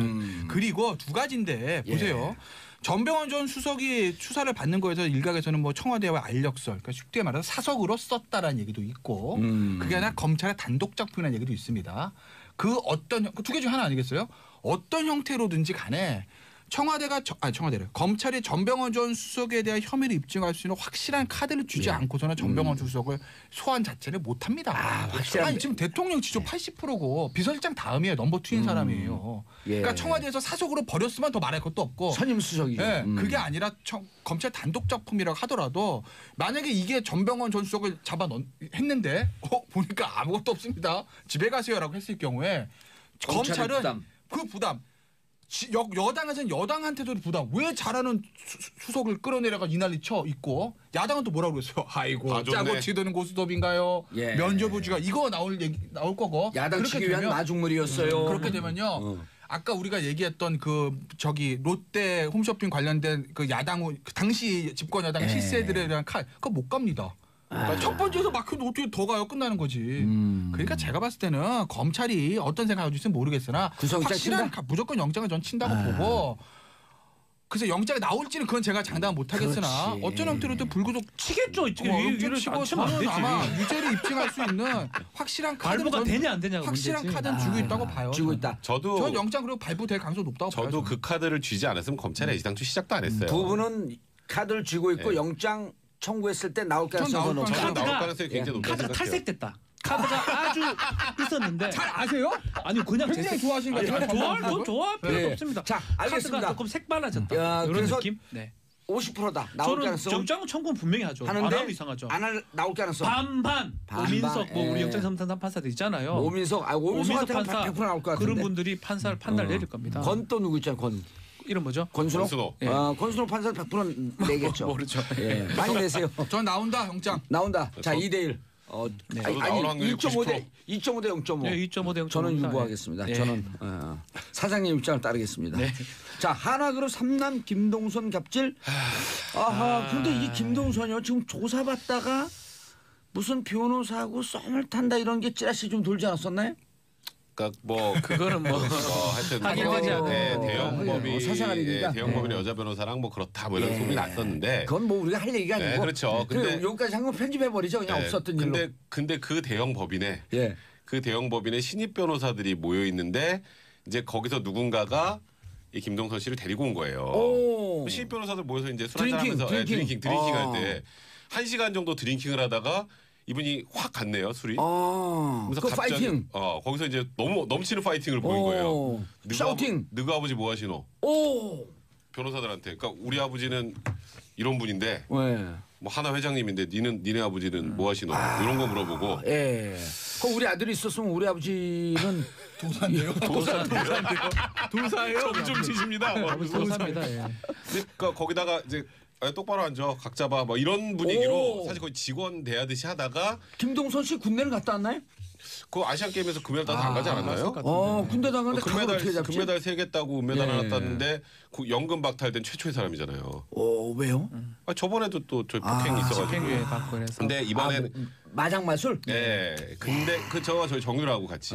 그리고 두 가지인데 보세요. 전병헌 전 수석이 추사를 받는 거에서 일각에서는 뭐 청와대와 알력설, 그러니까 쉽게 말해서 사석으로 썼다라는 얘기도 있고, 그게 아니라 검찰의 단독 작품이라는 얘기도 있습니다. 그 두 개 중 하나 아니겠어요? 어떤 형태로든지 간에 검찰이 전병헌 전 수석에 대한 혐의를 입증할 수 있는 확실한 카드를 주지 않고서는 전병헌 수석을 소환 자체를 못합니다. 아니 지금 대통령 지조 80%고 비서실장 다음이에요. 넘버 2인 사람이에요. 그러니까 청와대에서 사석으로 버렸으면 더 말할 것도 없고. 선임 수석이죠. 그게 아니라 검찰 단독 작품이라고 하더라도 만약에 이게 전병헌 전 수석을 했는데 보니까 아무것도 없습니다. 집에 가세요라고 했을 경우에 검찰은 그 부담. 여당에서는 여당한테도 부담. 왜 잘하는 수석을 끌어내려가 이 난리 쳐 있고 야당은 또 뭐라고 그랬어요? 아이고 짜고 치드는 고스톱인가요? 면죄부지가 이거 나올 거고. 야당 치기 위한 마중물이었어요. 그렇게 되면요. 아까 우리가 얘기했던 롯데 홈쇼핑 관련된 그 야당 당시 집권 야당 실세들에 대한 그거 못 갑니다. 그러니까 첫 번째에서 막혀도 어떻게 더 가요? 끝나는 거지. 그러니까 제가 봤을 때는 검찰이 어떤 생각을 할지 모르겠으나 확실한 무조건 영장을 전 친다고 보고 그래서 영장이 나올지는 그건 제가 장담 못 하겠으나 그렇지. 어떤 형태로든 불구속 치겠죠. 영장 치고 치면 안 저는 되지. 아마 유죄를 입증할 수 있는 확실한 카드는 발부가 되냐 안 되냐가 확실한 문제지. 카드는 쥐고 있다고 봐요. 쥐고 있다. 저도 전 영장 그리고 발부될 가능성이 높다고 봐요. 저도 저는. 그 카드를 쥐지 않았으면 검찰이 애시당초 시작도 안 했어요. 두 분은 카드를 쥐고 있고 네. 영장 청구했을 때 나올 가능성이 나올 높다. 저는 나올 카드가- 가능성이 굉장히 높다고 카드가 생각해요. 탈색됐다. 카드가 아주 있었는데 잘 아세요? 아니 그냥 굉장히 좋아하시는 것 같아요. 좋아할 필요도 네. 없습니다. 자, 알겠습니다. 카드가 조금 색발라졌다. 야, 이런 그래서 느낌? 네. 50%다. 나올 저는 가능성 영장 청구는 분명히 하죠. 안 하는데 하면 이상하죠. 나올 가능성. 반반. 반반. 오민석 뭐 우리 예. 영장심판 판사들 있잖아요. 오민석 오민석한테는 100% 나올 것 같은데. 그런 분들이 판단을 내릴 겁니다. 건 또 누구 있잖아. 건 이름 뭐죠? 권순호. 권순호. 예. 권순호 판사 100% 내겠죠. 모르죠. 예. 많이 내세요. 전 나온다 영장. 나온다. 자, 저- 2대1. 네. 저도 나올 확률이 2.5대 0.5. 네, 2.5대 0.5. 저는 유보하겠습니다. 예. 저는 사장님 입장을 따르겠습니다. 네. 자, 하나그룹 3남 김동선 갑질. 아하. 근데 이 김동선이요 지금 조사받다가 무슨 변호사하고 썸을 탄다 이런 게 찌라시 좀 돌지 않았었나요? 그러니까 뭐 그거는 뭐 하여튼 확인되지 않은 대형법이 사생활이니까. 대형법이 네. 여자 변호사랑 뭐 그렇다 뭐 이런 예. 소문이 났었는데 그건 뭐 우리가 할 얘기가 아니고. 네, 그렇죠. 근데- 여기까지 한 건 편집해 버리죠. 그냥 예, 없었던 일로. 근데 그 대형 법인에 예. 그 대형 법인에 신입 변호사들이 모여 있는데 이제 거기서 누군가가 이 김동선 씨를 데리고 온 거예요. 오. 신입 변호사들 모여서 이제 술 드링킹, 한잔 하면서 드링킹. 할 때 1시간 정도 드링킹을 하다가 이분이 확 갔네요 술이. 그 파이팅. 거기서 이제 너무 넘치는 파이팅을 보인 거예요. 샤우팅. 너희 아버지 뭐 하시노? 오. 변호사들한테. 그러니까 우리 아버지는 이런 분인데 네. 뭐 하나 회장님인데 니네 아버지는 뭐 하시노? 이런 거 물어보고. 예. 그 우리 아들이 있었으면 우리 아버지는 도사인데요. 도사예요. 좀 치십니다. 도사입니다. 예. 그러니까 거기다가 이제 똑바로 앉아 각 잡아 뭐 이런 분위기로 오. 사실 거의 직원 대하듯이 하다가 김동선 씨 군대는 갔다 왔나요? 그 아시안 게임에서 금메달 따서 안 가지 않았나요? 군대 나갔는데 각을 어떻게 잡지? 금메달 3개 따고 은메달 예. 하나 땄는데 그 연금 박탈된 최초의 사람이잖아요. 왜요? 저번에도 또 저 폭행이 있어가지고. 집행유예 받고 그래서. 근데 이번엔 마장마술? 네. 근데 그 저와 저희 정유라하고 같이.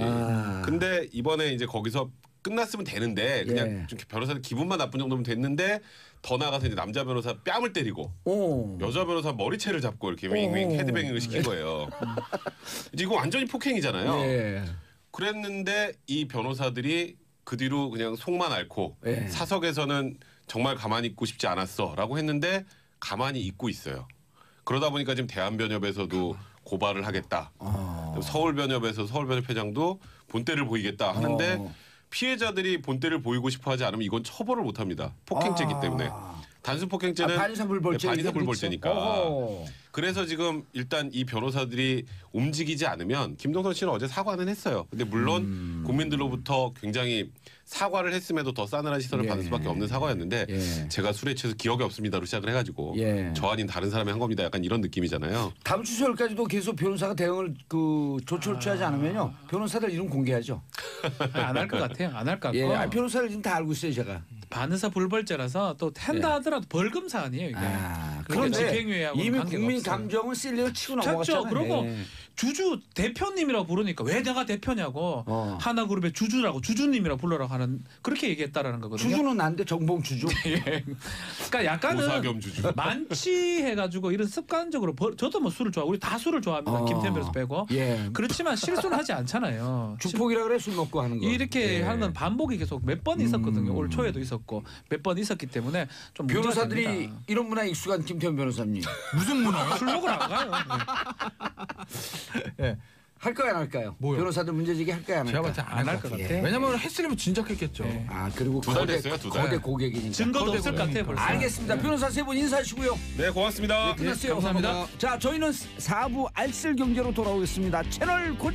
근데 이번에 이제 거기서 끝났으면 되는데 그냥 예. 좀 변호사는 기분만 나쁜 정도면 됐는데 더 나가서 이제 남자 변호사 뺨을 때리고 오. 여자 변호사 머리채를 잡고 이렇게 윙윙 헤드뱅잉을 시킨 거예요. 이제 이거 완전히 폭행이잖아요. 예. 그랬는데 이 변호사들이 그 뒤로 그냥 속만 앓고 예. 사석에서는 정말 가만히 있고 싶지 않았어라고 했는데 가만히 있고 있어요. 그러다 보니까 지금 대한변협에서도 고발을 하겠다. 서울변협에서 서울변협회장도 본때를 보이겠다 하는데 피해자들이 본때를 보이고 싶어하지 않으면 이건 처벌을 못합니다. 폭행죄이기 때문에. 단순 폭행죄는 반의사불벌죄니까. 그래서 지금 일단 이 변호사들이 움직이지 않으면 김동선 씨는 어제 사과는 했어요. 근데 물론 국민들로부터 굉장히 사과를 했음에도 더 싸늘한 시선을 받을 수밖에 없는 사과였는데 예. 제가 술에 취해서 기억이 없습니다로 시작을 해가지고 예. 저 아닌 다른 사람이 한 겁니다. 약간 이런 느낌이잖아요. 다음 주 수요일까지도 계속 변호사가 대응을 조처를 취하지 않으면요 변호사들 이름 공개하죠. 안 할 것 같아요. 안 할 것 같고. 예, 변호사를 지금 다 알고 있어요 제가. 반의사 불벌죄라서 또 한다 예. 하더라도 벌금 사안이에요 이게. 그런데 그러니까 집행유예하고는 이미 관계가 국민 없어요. 감정은 실리고 치고 그렇죠. 넘어갔잖아요. 그리고 예. 주주 대표님이라고 부르니까 왜 내가 대표냐고 하나그룹의 주주라고 주주님이라고 불러라고 하는 그렇게 얘기했다라는 거거든요. 주주는 난데 정봉 주주. 예. 그러니까 약간은 도사 겸 주주. 만취해가지고 이런 습관적으로 저도 뭐 술을 좋아하고 우리 다 술을 좋아합니다. 김태현 변호사 빼고. 예. 그렇지만 실수는 하지 않잖아요. 주폭이라 그래 술 먹고 하는 거. 이렇게 예. 하는 건 반복이 계속 몇 번 있었거든요. 올 초에도 있었고 몇 번 있었기 때문에 좀 문제가 변호사들이 됩니다. 이런 문화에 익숙한 김태현 변호사님 무슨 문화요? 술 먹으러 안 가요. 예. 할까요 안 할까요? 뭐요? 변호사들 문제제기 할까요 안 제가 할까요? 봤을 때 안 할 것 같아. 왜냐면 했으면 진작했겠죠. 예. 그리고 두달 됐어요, 두 달. 거대 고객이니까. 증거도 없을 것 같아요. 벌써. 알겠습니다. 변호사 세 분 인사하시고요. 네, 고맙습니다. 끝났어요. 감사합니다. 자, 저희는 4부 알쓸 경제로 돌아오겠습니다. 채널 고정.